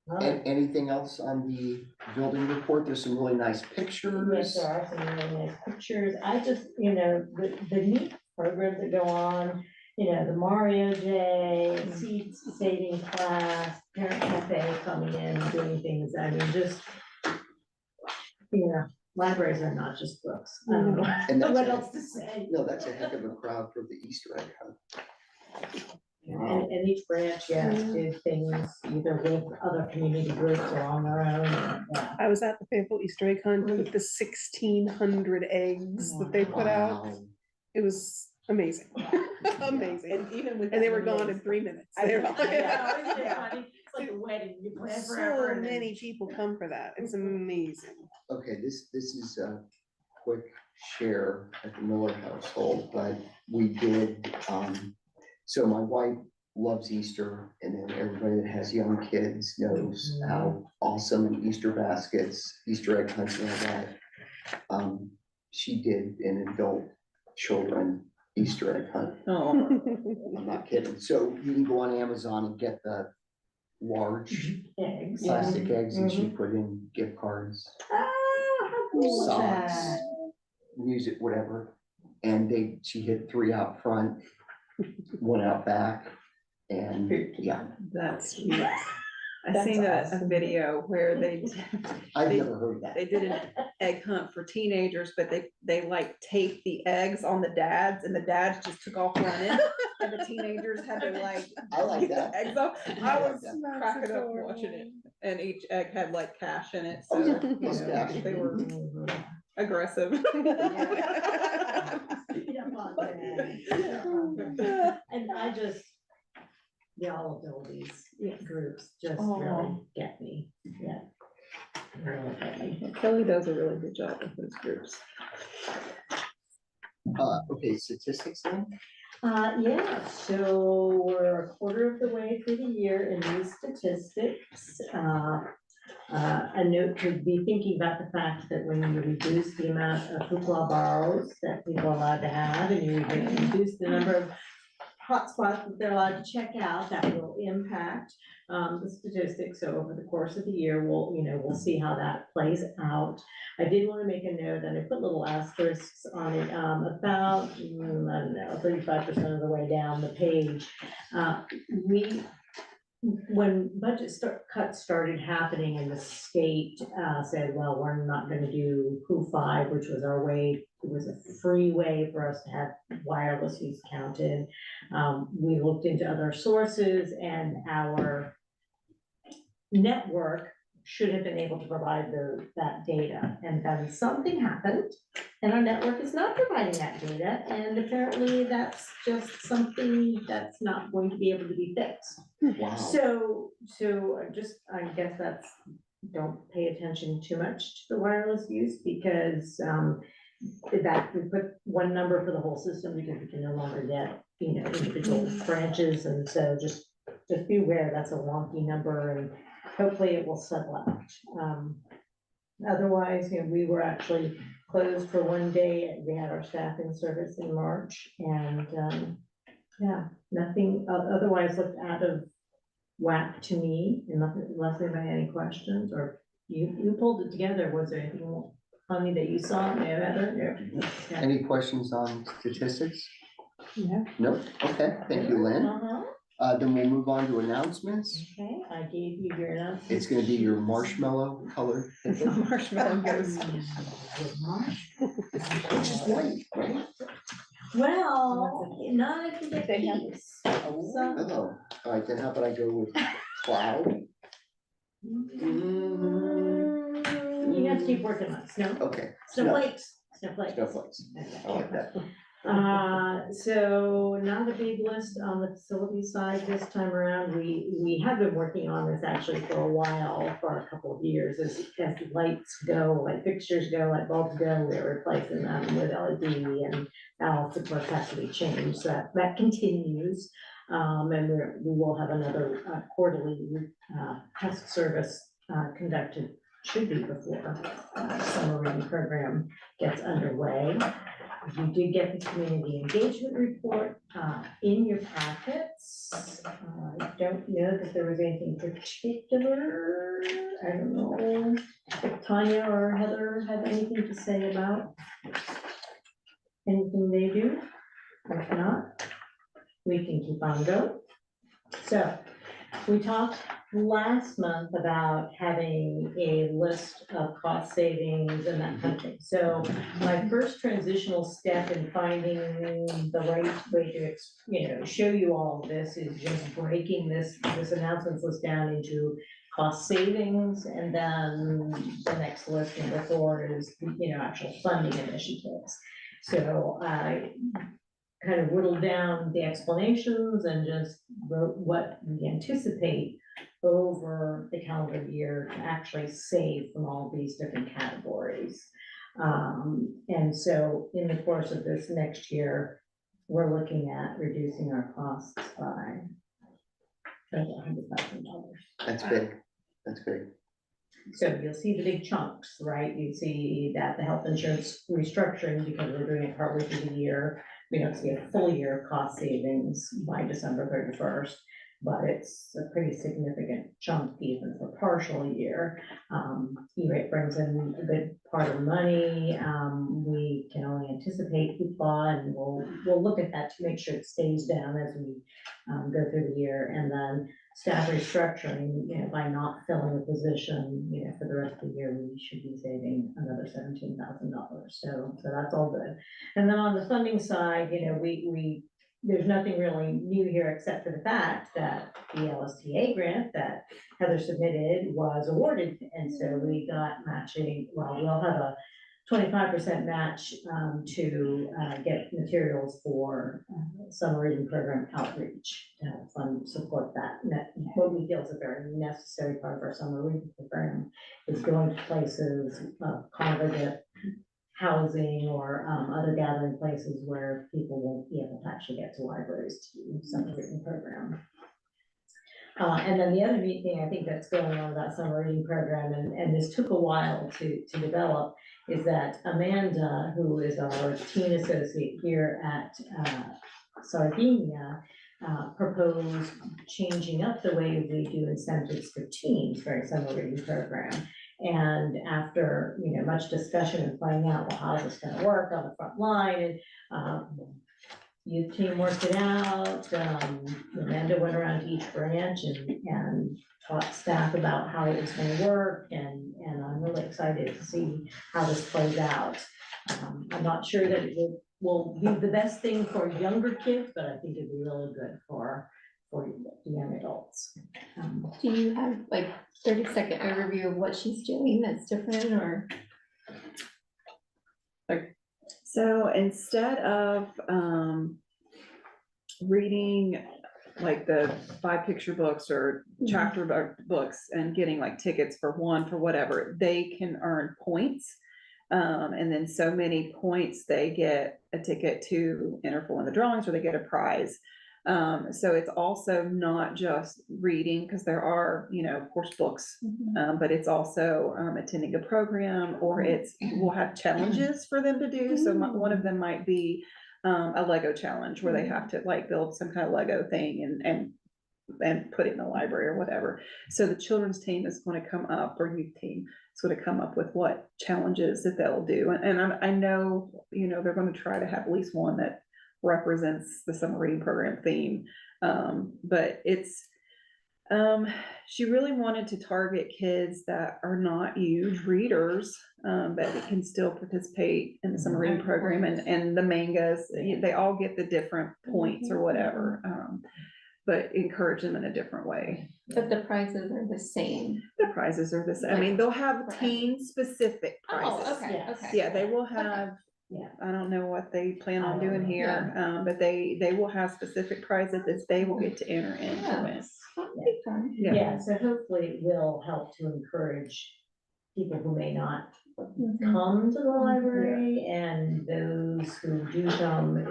All right. Anything else on the building report? There's some really nice Yes, pictures. there are some really nice pictures. I just, the neat programs that go on, the Mario Day, seed saving class, parent cafe coming in, doing things. I mean, just, libraries are not just books. I don't And know that's what a- else to say. No, that's a heck of a crowd for the Easter egg hunt. And each branch, did things either with other community groups or on their own. Yeah. I was at the Fayetteville Easter egg hunt with the 1,600 eggs that they put out. Wow. It was amazing, amazing. And even with. And they that were many gone in eggs, 3 minutes. I They were know, like- Yeah, isn't it funny? It's like a wedding, you plan forever. So and then- many people come for that. It's amazing. Okay, this is a quick share at the Miller household, but we did, so my wife loves Easter, and then everybody that has young kids knows how awesome an Easter baskets, Easter egg hunts and all that. She did an adult children Easter egg hunt. I'm not kidding. So you can go on Amazon and get the large Eggs. plastic eggs and she put in gift cards, Ah, how cool is socks, that? music, whatever. And she hit 3 out front, 1 out back. And, yeah, That's sweet. I That's seen a awesome. video where I've They- never heard that. they did an egg hunt for teenagers, but they like taped the eggs on the dads and the dads just took off running. And the teenagers had to like I like get the that. eggs off. I was That's cracking up adorable. watching it. And each egg had like cash in it, Oh, so yeah, you plus know, cash. they were aggressive. And I just, the all abilities groups just Oh. really get me, yeah. Really get me. Kelly does a really good job with those groups. Okay, statistics then? Yeah, so we're a quarter of the way through the year in these statistics. A note to be thinking about the fact that when you reduce the amount of hoopla borrows that people are allowed to have, and you reduce the number of hotspots that they're allowed to check out, that will impact the statistics. So over the course of the year, we'll see how that plays out. I did want to make a note, and I put little asterisks on it, about, I don't know, 35% of the way down the page. When cuts started happening and the state said, well, we're not gonna do Who5, which was our way, it was a free way for us to have wireless use counted. We looked into other sources, and our network should have been able to provide that data. And then something happened, and our network is not providing that data, and apparently that's just something that's not going to be able to be fixed. Wow. So I guess that's, don't pay attention too much to the wireless use, because that we put one number for the whole system, because we can no longer get, individual branches, and so just be aware that's a wonky number, and hopefully it will settle out. Otherwise, we were actually closed for one day. We had our staffing service in March, and yeah, nothing otherwise looked out of whack to me, and nothing, unless anybody had any questions, or you pulled it together. Was there anything funny that you saw? No, Heather? No. Any questions on statistics? Yeah. Nope, okay, thank you, Lynn. Uh-huh. Then we'll move on to announcements. Okay, I gave you your announcement. It's gonna be your marshmallow color. Marshmallow ghost. Which is white, right? Well, not if you get They have- these. So- Oh, all right, then how about I go with cloud? You have to keep working on it. Snow, Okay. snowflakes, snowflakes. Snowflakes, I like that. So not a big list on the facility side this time around. We have been working on this actually for a while, for a couple of years, as lights go, like fixtures go, like bulbs go, we're replacing them with LED, and balance, of course, has to be changed. So that continues. And we will have another quarterly test service conducted, should be before summer reading program gets underway. You did get the community engagement report in your packets. I don't know that there was anything particular. I don't know if Tanya or Heather have anything to say about anything they do. If not, we can keep on going. So we talked last month about having a list of cost savings and that kind of thing. So my first transitional step in finding the right way to, show you all of this is just breaking this announcements list down into cost savings, and then the next list, number 4, is, actual funding initiatives. So I kind of whittled down the explanations and just wrote what we anticipate over the calendar year to actually save from all these different categories. And so in the course of this next year, we're looking at reducing our costs by $100,000. That's big, that's big. So you'll see the big chunks, right? You see that the health insurance restructuring, because we're doing it partway through the year, we don't see a full year of cost savings by December 31st. but it's a pretty significant chunk even for partial year. E-rate brings in a good part of the money. We can only anticipate hoopla, and we'll look at that to make sure it stays down as we go through the year. And then staff restructuring, by not filling a position, for the rest of the year, we should be saving another $17,000. So that's all good. And then on the funding side, there's nothing really new here except for the fact that the LSTA grant that Heather submitted was awarded. And so we got matching, well, we'll have a 25% match to get materials for summer reading program outreach to help fund support that. And that, what we feel is a very necessary part of our summer reading program is going to places, congregate housing or other gathering places where people won't be able to actually get to libraries to do summer reading program. And then the other neat thing I think that's going on with that summer reading program, and this took a while to develop, is that Amanda, who is our teen associate here at Sardinia, proposed changing up the way we do incentives for teens for a summer reading program. And after, much discussion and finding out, well, how's this gonna work on the front line, and youth team worked it out. Amanda went around to each branch and taught staff about how it was gonna work, and I'm really excited to see how this plays out. I'm not sure that it will be the best thing for younger kids, but I think it'd be really good for young adults. Do you have like 30-second overview of what she's doing that's different, or? So instead of reading like the 5-picture books or chapter books and getting like tickets for whatever, they can earn points. And then so many points, they get a ticket to enter full in the drawings, or they get a prize. So it's also not just reading, because there are, of course, books, but it's also attending a program, or we'll have challenges for them to do. So one of them might be a Lego challenge where they have to like build some kind of Lego thing and put it in the library or whatever. So the children's team is going to come up, or youth team is going to come up with what challenges that they'll do. And I know, they're going to try to have at least one that represents the summer reading program theme. But it's, she really wanted to target kids that are not huge readers, but can still participate in the summer reading program, and the mangas, they all get the different points or whatever. But encourage them in a different way. But the prizes are the same. The prizes are the same. I mean, they'll have teen specific prizes. Oh, okay, Yes. okay. Yeah, they will have, Yeah. I don't know what they plan on doing here, Yeah. but they will have specific prizes that they will get to enter in to Yeah. win. That'll be fun. Yeah, so hopefully it will help to encourage people who may not come to the library, and those who do come,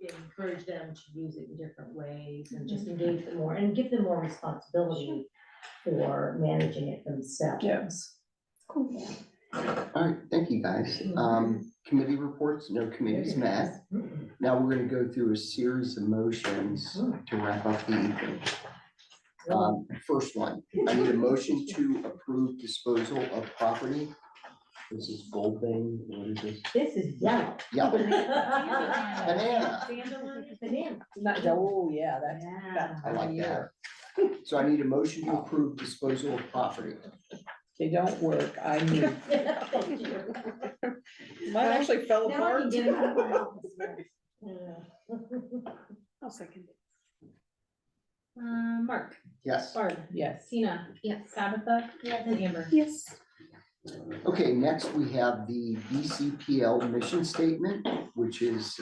encourage them to use it in different ways, and just engage them more, and give them more responsibility for managing it themselves. Yes. Cool. All right, thank you, guys. Committee reports, no committees met. Now we're gonna go through a series of motions to wrap up the evening. First one, I need a motion to approve disposal of property. This is gold thing, what is this? This is yellow. Yeah, Banana. banana, Oh, yeah, that's Yeah. that I time of like that. year. So I need a motion to approve disposal of property. They don't work, I knew. Thank you. Mine actually fell Now I can apart. get it out of my office. I'll second. Mark, Yes. Barb, Yes. Tina, Yes. Tabitha, and Amber. Yes. Okay, next we have the BCPL mission statement, which is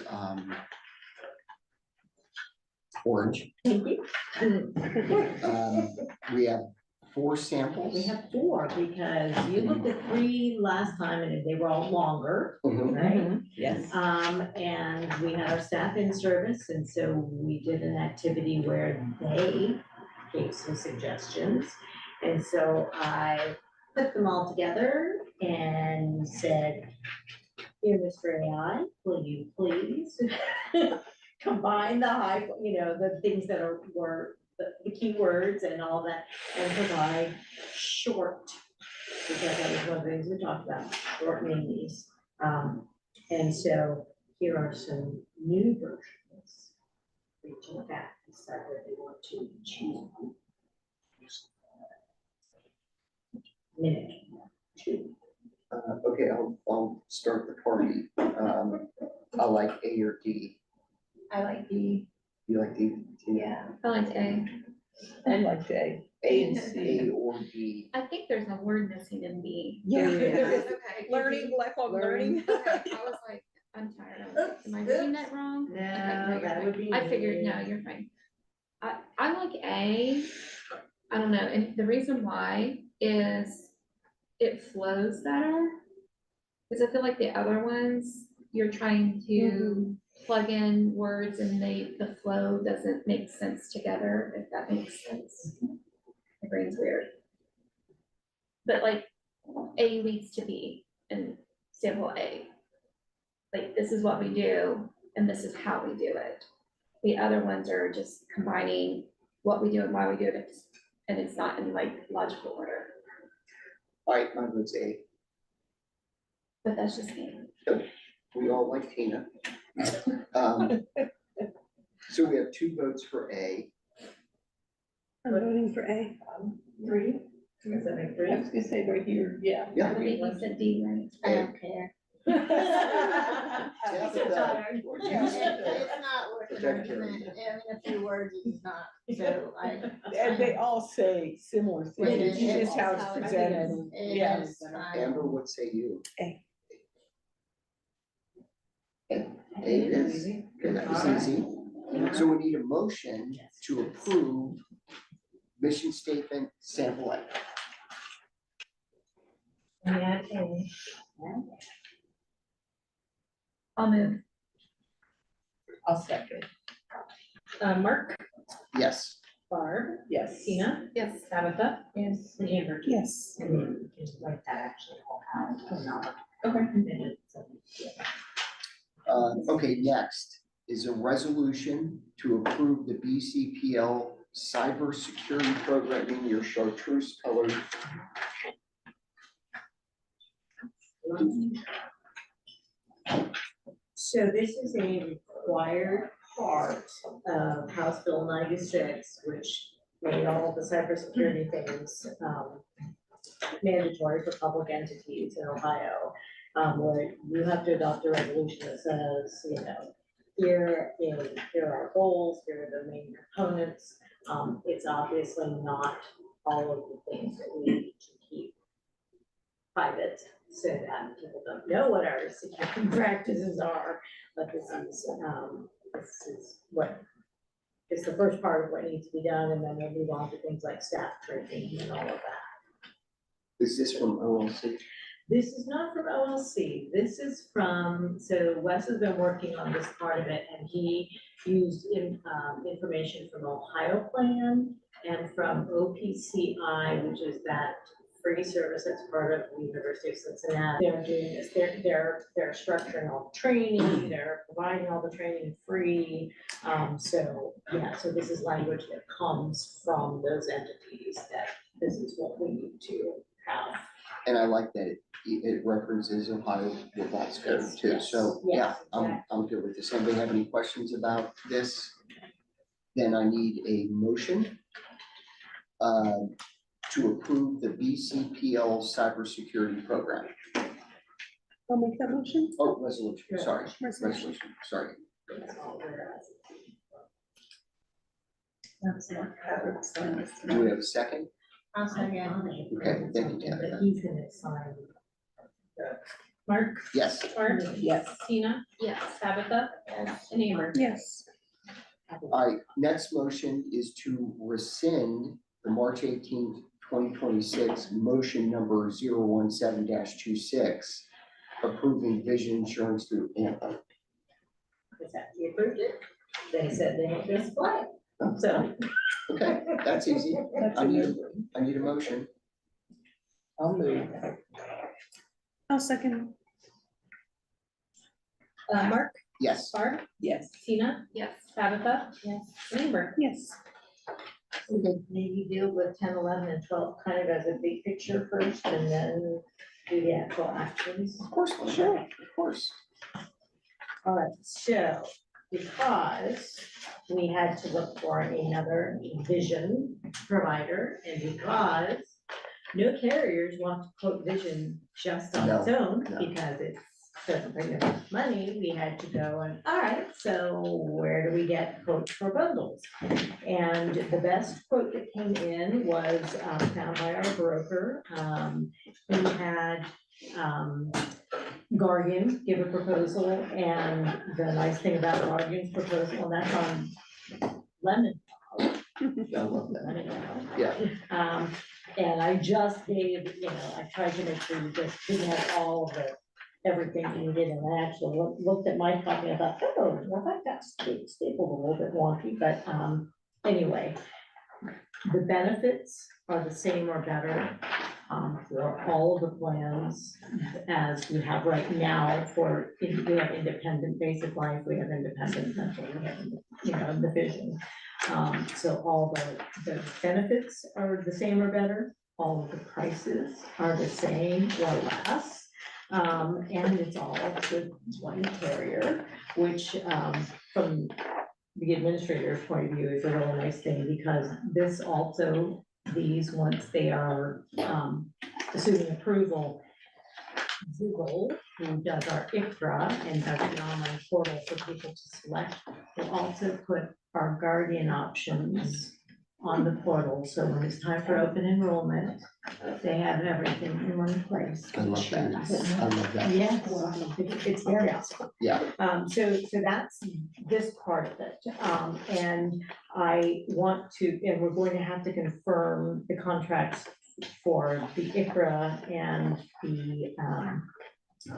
orange. Thank you. We have 4 samples. We have 4 because you looked at 3 last time and they were all longer, Mhm. right? Yes. And we had our staff in service, and so we did an activity where they gave some suggestions. And so I put them all together and said, "Dear Mr. AI, will you please combine the the things that were the keywords and all that, and provide short, because that was one of the things we talked about, shortening these. And so here are some new versions for you to look at, decide whether they want to choose. Minute two. Okay, I'll start the party. I like A or D. I like B. You like D? Yeah. I like A. I like A, A and C. A or D. I think there's a word missing in B. Yeah. Okay. Learning, lifelong learning. Okay, I was like, I'm tired. I was like, am I reading that wrong? No, Okay, you're that fine. would be I figured, me. no, you're fine. I like A. I don't know, and the reason why is it flows better. Because I feel like the other ones, you're trying to plug in words and the flow doesn't make sense together, if that makes sense. My brain's weird. But like, A leads to B and sample A. Like, this is what we do, and this is how we do it. The other ones are just combining what we do and why we do it, and it's not in like logical order. All right, mine was A. But that's just me. We all like Tina. So we have 2 votes for A. I'm voting for A. 3, does that make 3? I was gonna say right here, yeah. Yeah. I believe you said D, right? I don't care. Yeah, So but, tired. It's not worth an argument, a few words is not, so And they all say similar things, It it's is. just how it's How it's presented. It Yeah. is fine. Amber, what say you? A. A it is. Okay, that was easy. So we need a motion to approve mission statement sample A. Yeah, okay. I'll move. I'll second, Mark, Yes. Barb, yes. Tina, Yes. Tabitha, yes, and Amber. Yes. And then just like that actually all out. Okay. Okay, next is a resolution to approve the BCPL cybersecurity program in your chartreuse colored. So this is a required part of House Bill 96, which made all the cybersecurity things mandatory for public entities in Ohio. Where you have to adopt a resolution that says, here are our goals, here are the main components. It's obviously not all of the things that we need to keep private, so that people don't know what our security practices are, but this is what is the first part of what needs to be done, and then we'll move on to things like staff training and all of that. Is this from OLC? This is not from OLC, this is from, so Wes has been working on this part of it, and he used information from Ohio Plan and from OPCI, which is that free service that's part of the University of Cincinnati. They're doing this, they're structuring all the training, they're providing all the training free. So this is language that comes from those entities, that this is what we need to have. And I like that it references Ohio Revised Code too, Yes, so, yes, yeah, I'm good with this. Anybody have any questions about this? Then I need a motion to approve the BCPL cybersecurity program. I'll make that motion. Oh, resolution, sorry, Resolution. resolution, sorry. That's all we're asking. Do we have a second? I'll second. Okay, thank you, But Tabitha. he's gonna sign. Mark, Yes, Barb, Yes. Tina, Yes. Tabitha, and Amber. Yes. all right, next motion is to rescind the March 18th, 2026 motion number 017-26, approving vision insurance through AMPA. Is that, he approved it, they said they don't just apply it, so. Okay, that's easy. That's I a need, good I need a motion. I'll move. I'll second. Mark, Yes. Barb, Yes. Tina, Yes. Tabitha, Yes. and Amber. Yes. We could maybe deal with 10, 11, and 12 kind of as a big picture first and then do the actual actions. Of course, sure, of course. All right, so because we had to look for another vision provider and because no carriers want to quote vision just on its own no. because it doesn't bring enough money, we had to go and, all right, so where do we get quotes for bundles? And the best quote that came in was found by our broker. We had Guardian give a proposal, and the nice thing about Guardian's proposal, and that's on Lemon. I love that. Lemon Yellow. Yeah. And I just gave, I tried to make sure you just didn't have all of the, everything you did, and I actually looked at my copy, and I thought, oh, well, that got stapled a little bit wonky, but, anyway. The benefits are the same or better, for all of the plans as we have right now for, we have independent basic life, we have independent dental, we have, the vision. So all the benefits are the same or better, all of the prices are the same or less. And it's all with one carrier, which, from the administrator's point of view is a really nice thing because this also, these, once they are, assuming approval, Google, who does our ICRA and does the online portal for people to select, will also put our Guardian options on the portal. So when it's time for open enrollment, they have everything in one place. I love that. I love that. Yes, it's very awesome. Yeah. So that's this part of it. And I want to, and we're going to have to confirm the contracts for the ICRA and the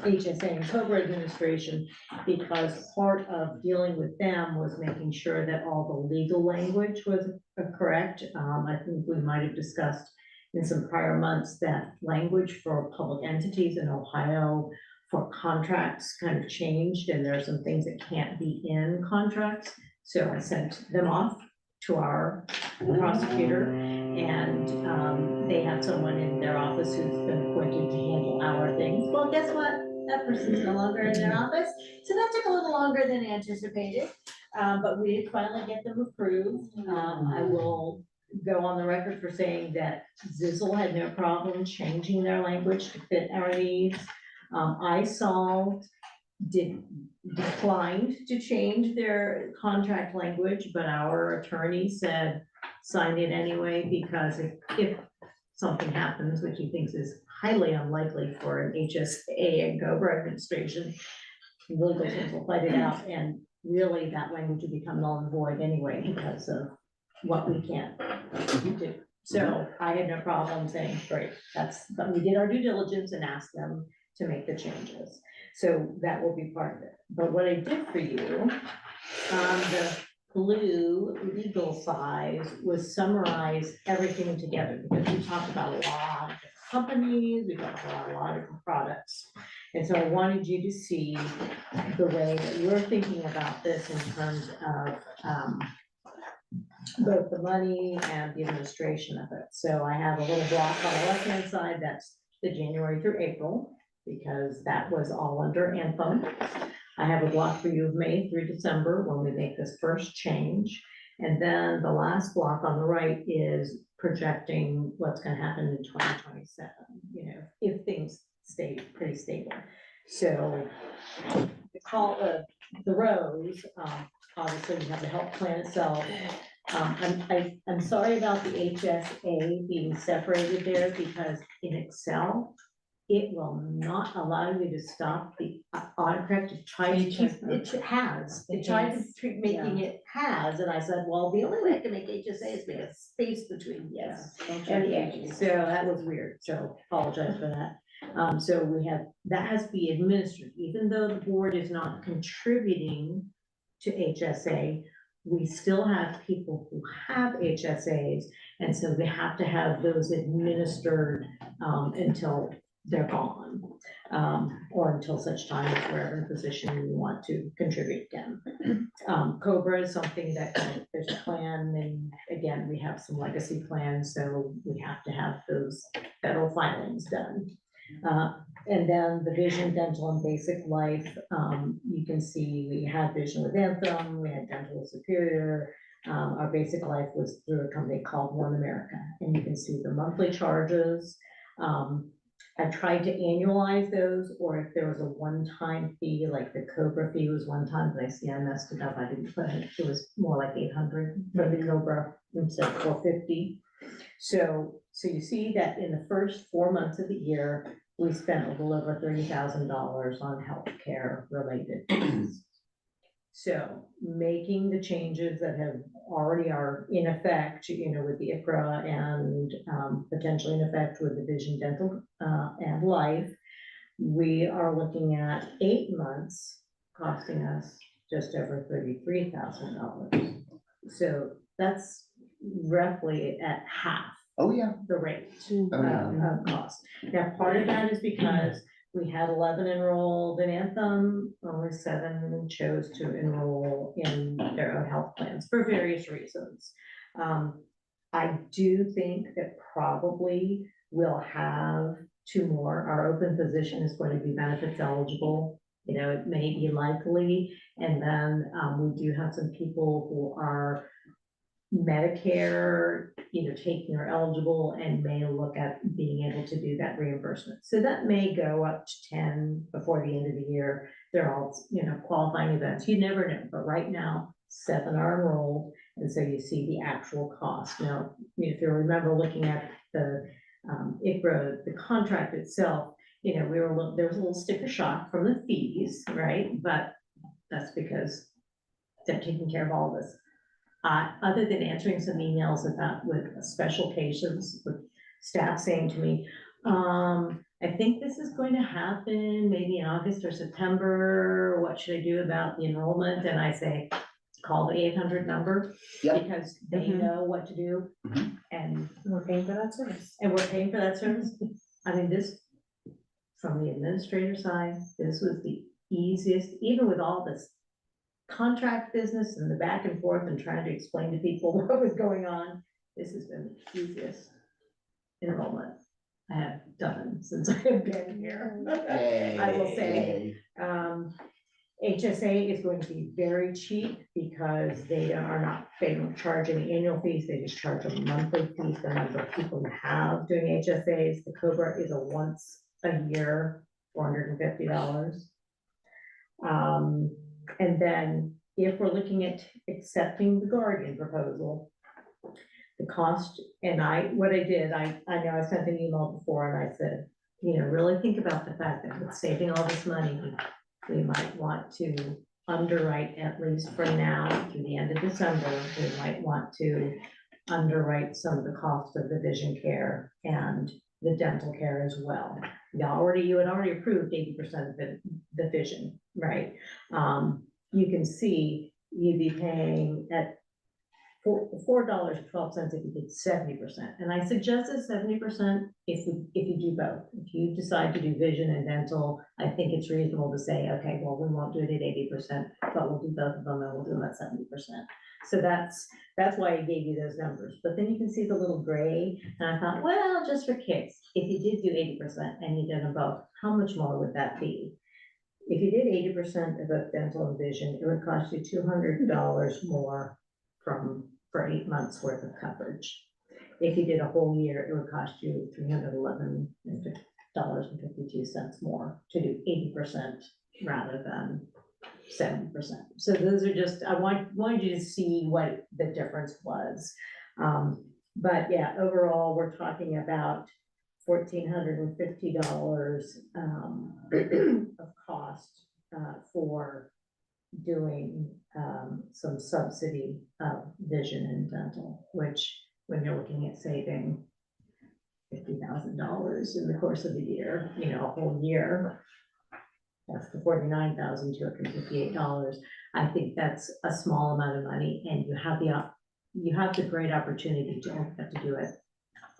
HSA and COBRA administration, because part of dealing with them was making sure that all the legal language was correct. I think we might have discussed in some prior months that language for public entities in Ohio for contracts kind of changed, and there are some things that can't be in contracts. So I sent them off to our prosecutor, and they have someone in their office who's been appointed to handle our things. Well, guess what? That person's no longer in their office, so that took a little longer than anticipated, but we did finally get them approved. I will go on the record for saying that Zizzle had no problem changing their language to fit our needs. iSolved declined to change their contract language, but our attorney said, sign it anyway, because if something happens, which he thinks is highly unlikely for an HSA and COBRA administration, legal teams will fight it out, and really that language would become null and void anyway because of what we can't do. So I had no problem saying, great, but we did our due diligence and asked them to make the changes. So that will be part of it. But what I did for you, the blue legal size was summarize everything together, because we talked about a lot of companies, we talked about a lot of different products. And so I wanted you to see the way that we're thinking about this in terms of both the money and the administration of it. So I have a little block on the left-hand side, that's the January through April, because that was all under Anthem. I have a block for you of May through December when we make this first change. And then the last block on the right is projecting what's gonna happen in 2027, if things stay pretty stable. So the rows, obviously we have the health plan itself. I'm sorry about the HSA being separated there, because in Excel, it will not allow you to stop the autocorrect to try to keep, it has, it tried to treat making it has, and I said, well, the only way I can make HSA is make a space between yes and the A. So that was weird, so apologize for that. So we have, that has to be administered, even though the board is not contributing to HSA, we still have people who have HSAs, and so we have to have those administered until they're gone. Or until such time as we're in a position we want to contribute again. Cobra is something that there's a plan, and again, we have some legacy plans, so we have to have those federal filings done. And then the vision, dental, and basic life, you can see we had vision with Anthem, we had dental with Superior. Our basic life was through a company called One America, and you can see the monthly charges. I tried to annualize those, or if there was a one-time fee, like the Cobra fee was one time, but I see I messed it up, I didn't put it, it was more like 800 for the Cobra instead of 450. So you see that in the first 4 months of the year, we spent a little over $30,000 on healthcare related things. So making the changes that have already are in effect, with the ICRA and potentially in effect with the vision, dental, and life, we are looking at 8 months costing us just over $33,000. So that's roughly at half Oh, yeah. the rate Oh, yeah. of cost. Now, part of that is because we had 11 enrolled in Anthem, only 7 chose to enroll in their own health plans for various reasons. I do think that probably we'll have 2 more. Our open position is going to be benefits eligible. It may be likely. And then we do have some people who are Medicare, either taking or eligible, and may look at being able to do that reimbursement. So that may go up to 10 before the end of the year. They're all, qualifying events. You never know, but right now 7 are enrolled, and so you see the actual cost. Now, if you remember looking at the ICRA, the contract itself, there was a little sticker shock from the fees, right? But that's because they're taking care of all this. Other than answering some emails about with special cases, with staff saying to me, I think this is going to happen maybe in August or September. What should I do about the enrollment? And I say, call the 800 number. Yep. Because they know what to do. Mhm. And We're paying for that service. we're paying for that service. I mean, this, from the administrator side, this was the easiest, even with all this contract business and the back and forth and trying to explain to people what was going on. This has been the easiest enrollment I have done since I have been here. I will say, HSA is going to be very cheap because they don't charge any annual fees, they just charge a monthly fee for the number of people you have doing HSAs. The Cobra is a once a year, $450. And then if we're looking at accepting the Guardian proposal, the cost, and what I did, I know I sent an email before and I said, really think about the fact that with saving all this money, we might want to underwrite, at least for now, through the end of December, we might want to underwrite some of the cost of the vision care and the dental care as well. You had already approved 80% of the vision, right? You can see you'd be paying at $4.12 if you did 70%. And I suggested 70% if you do both. If you decide to do vision and dental, I think it's reasonable to say, okay, well, we won't do it at 80%, but we'll do both of them and we'll do them at 70%. So that's why I gave you those numbers. But then you can see the little gray, and I thought, well, just for kicks, if you did do 80% and you did them both, how much more would that be? If you did 80% of both dental and vision, it would cost you $200 more for 8 months worth of coverage. If you did a whole year, it would cost you $311.52 more to do 80% rather than 70%. So those are just, I wanted you to see what the difference was. But yeah, overall, we're talking about $1,450 of cost for doing some subsidy of vision and dental, which when you're looking at saving $50,000 in the course of the year, a whole year, that's the $49,258. I think that's a small amount of money, and you have the great opportunity to only have to do it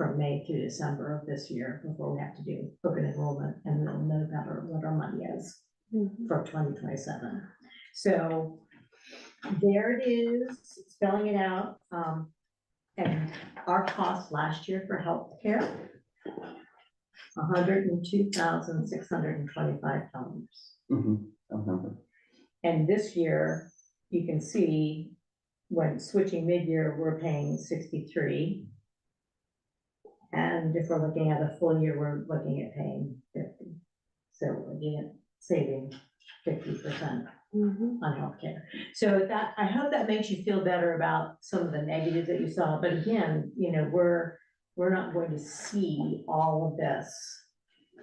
from May through December of this year before we have to do open enrollment, and we'll know better what our money is for 2027. So there it is, spelling it out. And our cost last year for healthcare, $102,625. I remember. And this year, you can see when switching mid-year, we're paying 63. And if we're looking at a full year, we're looking at paying 50. So we're looking at saving 50% on healthcare. So that, I hope that makes you feel better about some of the negatives that you saw. But again, you know, we're not going to see all of this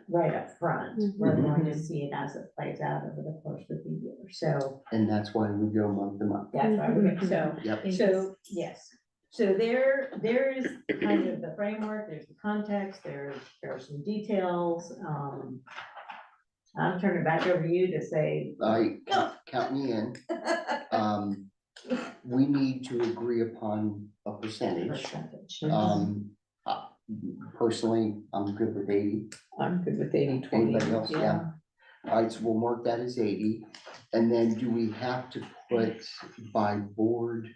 right up front. We're going to see it as it plays out over the course of the year. So And that's why we go month to month. that's why we're, so, Yep. so, yes. So there is kind of the framework, there's the context, there are some details. I'm turning it back over to you to say. Count me in. We need to agree upon a percentage. Personally, I'm good with 80. I'm good with 80, 20. Anybody else? Yeah. All right, so we'll mark that as 80. And then do we have to put by board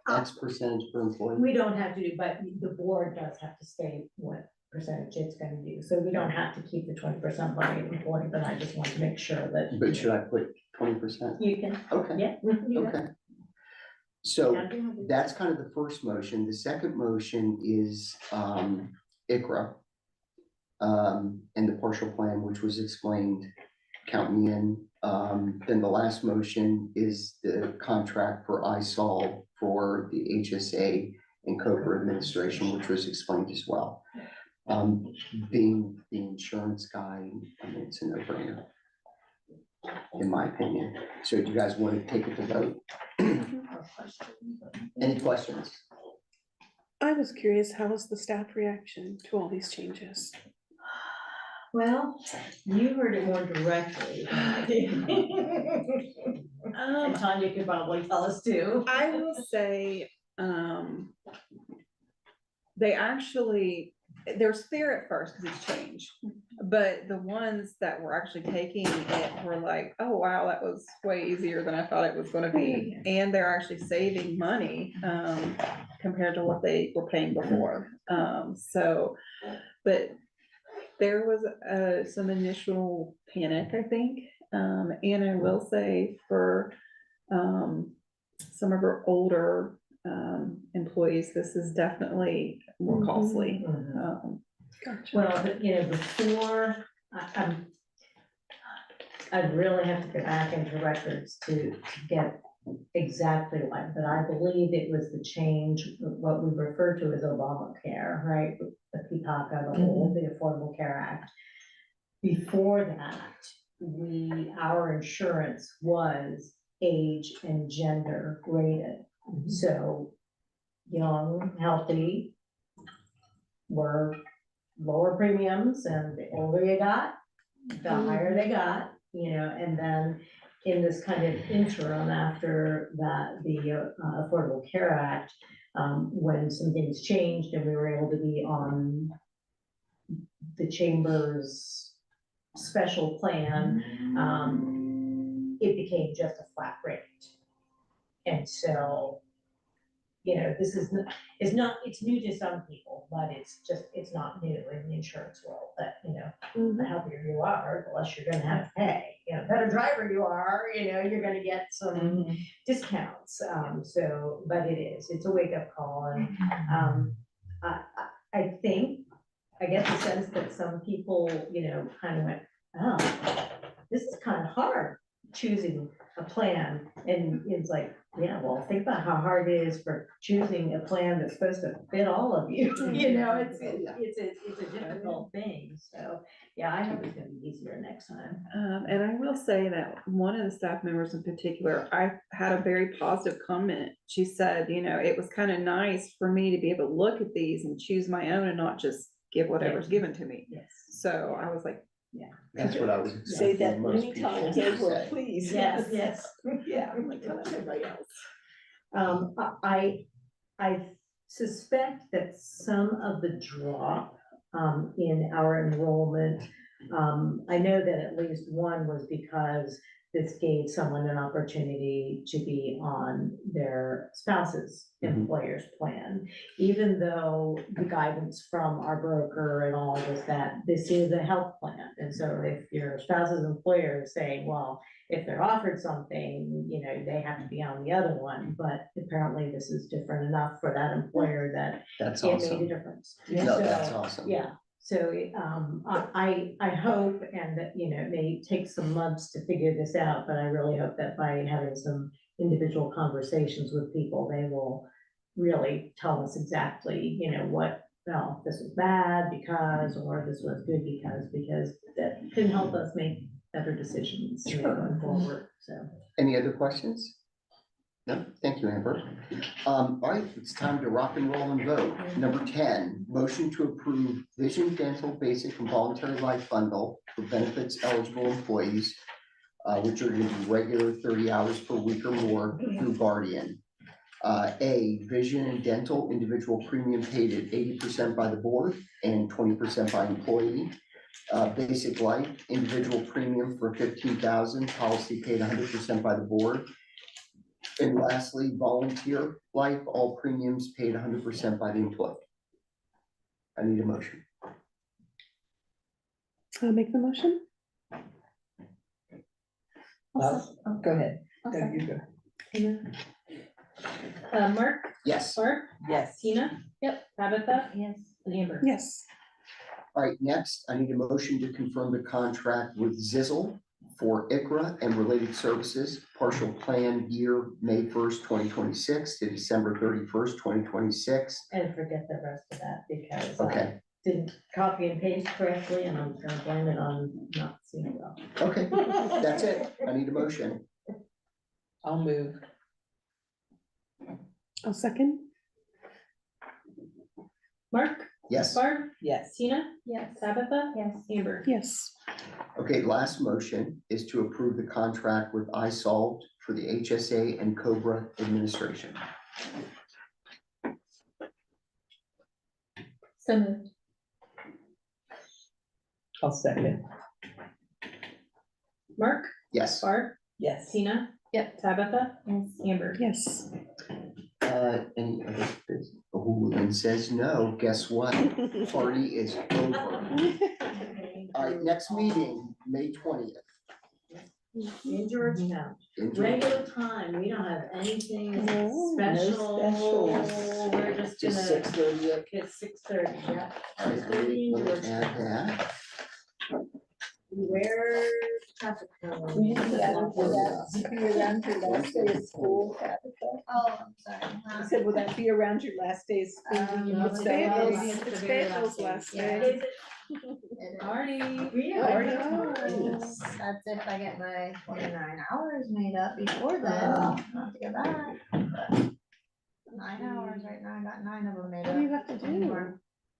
X percentage per employee? We don't have to do, but the board does have to state what percentage it's gonna do. So we don't have to keep the 20% by employee, but I just want to make sure that. But should I put 20%? You can, Okay, yeah. you can do that. okay. So Yeah, do that. that's kind of the first motion. The second motion is ICRA. And the partial plan, which was explained, count me in. Then the last motion is the contract for ISOL for the HSA and COBRA administration, which was explained as well. Being the insurance guy, I mean, it's a no-brainer, in my opinion. So do you guys want to take it to vote? Any questions? I was curious, how was the staff reaction to all these changes? Well, you heard it more directly than I did. And Tanya could probably tell us too. I will say, they actually, there's fear at first because it's changed. But the ones that were actually taking it were like, oh, wow, that was way easier than I thought it was gonna be. And they're actually saving money, compared to what they were paying before. But there was, some initial panic, I think. And I will say for, some of our older, employees, this is definitely more costly. Gotcha. Well, but, you know, before, I'd really have to go back into records to get exactly what, but I believe it was the change, what we refer to as Obamacare, right? The PPACA, the Affordable Care Act. Before that, our insurance was age and gender rated. So young, healthy were lower premiums, and the older you got, the higher they got, you know. And then in this kind of interim after that, the Affordable Care Act, when some things changed and we were able to be on the chamber's special plan, it became just a flat rate. And so, you know, this is not, it's new to some people, but it's not new in the insurance world that, you know, the healthier you are, the less you're gonna have to pay. You know, better driver you are, you know, you're gonna get some discounts. So, but it's a wake up call. And I think, I get the sense that some people, you know, kind of went, oh, this is kind of hard choosing a plan. And it's like, yeah, well, think about how hard it is for choosing a plan that's supposed to fit all of you. You know, it's a difficult thing. So yeah, I hope it's gonna be easier next time. And I will say that one of the staff members in particular, I had a very positive comment. She said, you know, it was kind of nice for me to be able to look at these and choose my own and not just give whatever's given to me. Yes. So I was like, That's what I was Say expecting that most many people times to over, say. please. Yes, yes. Yeah, I'm like, tell everybody else. I suspect that some of the drop in our enrollment, I know that at least one was because this gave someone an opportunity to be on their spouse's Mhm. employer's plan. Even though the guidance from our broker and all was that this is a health plan. And so if your spouse's employer is saying, well, if they're offered something, you know, they have to be on the other one. But apparently this is different enough for that employer that That's it made a awesome. difference. No, that's So, awesome. yeah, so, I hope, and that, you know, it may take some months to figure this out, but I really hope that by having some individual conversations with people, they will really tell us exactly, you know, what, well, this was bad because, or this was good because that can help us make better decisions you know, going forward, so. Any other questions? No, thank you, Amber. All right, it's time to rock and roll and vote. Number 10, motion to approve vision, dental, basic and voluntary life bundle for benefits eligible employees, which are gonna be regular 30 hours per week or more through Guardian. A, vision and dental individual premium paid at 80% by the board and 20% by employee. Basic life, individual premium for 15,000, policy paid 100% by the board. And lastly, volunteer life, all premiums paid 100% by the employee. I need a motion. I'll make the motion. Go ahead. No, you go. Mark, Yes. Barb, Yes. Tina? Yep. Tabitha? Yes. And Amber? Yes. All right, next, I need a motion to confirm the contract with Zizzle for ICRA and related services, partial plan year, May 1st, 2026 to December 31st, 2026. And forget the rest of that because I Okay, didn't copy and paste correctly and I'm gonna blame it on not seeing it well. okay, that's it. I need a motion. I'll move. I'll second. Mark, Yes. Barb, Yes. Tina? Yes. Tabitha? Yes. Amber? Yes. Okay, last motion is to approve the contract with iSolved for the HSA and COBRA administration. So moved. I'll second. Mark, Yes. Barb, Yes. Tina? Yep. Tabitha? Yes. Amber? Yes. Any other business? Who then says no, guess what? Party is over. All right, next meeting, May 20th. In Georgetown, in Georgia. regular time, we don't have anything No, special. specials. We're just Just gonna, 6:30 up. it's 6:30, yeah. All right, let me add that. Where traffic cones? Oh, I'm sorry. I said, will that be around your last day of school? when you no, put it's that on? Fayetteville's- It's Fayetteville's last Yeah. day. Is it? It is. Party. Yeah, I I know. know. That's if I get my 29 hours made up before then, not to go back. But 9 hours right now, I got 9 of them made What up. do you have to do?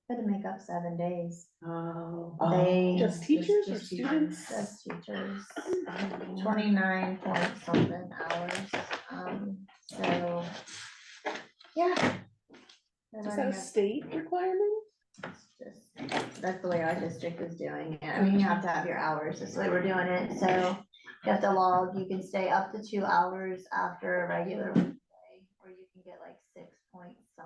Had to make up 7 days. Oh. They, Just teachers or just students? just teachers, 29 point something hours, so, yeah. Is that a state requirement? That's the way our district is doing it. I mean, you have to have your hours, that's the way we're doing it, so you have to log, you can stay up to 2 hours after a regular day, or you can get like 6 point something.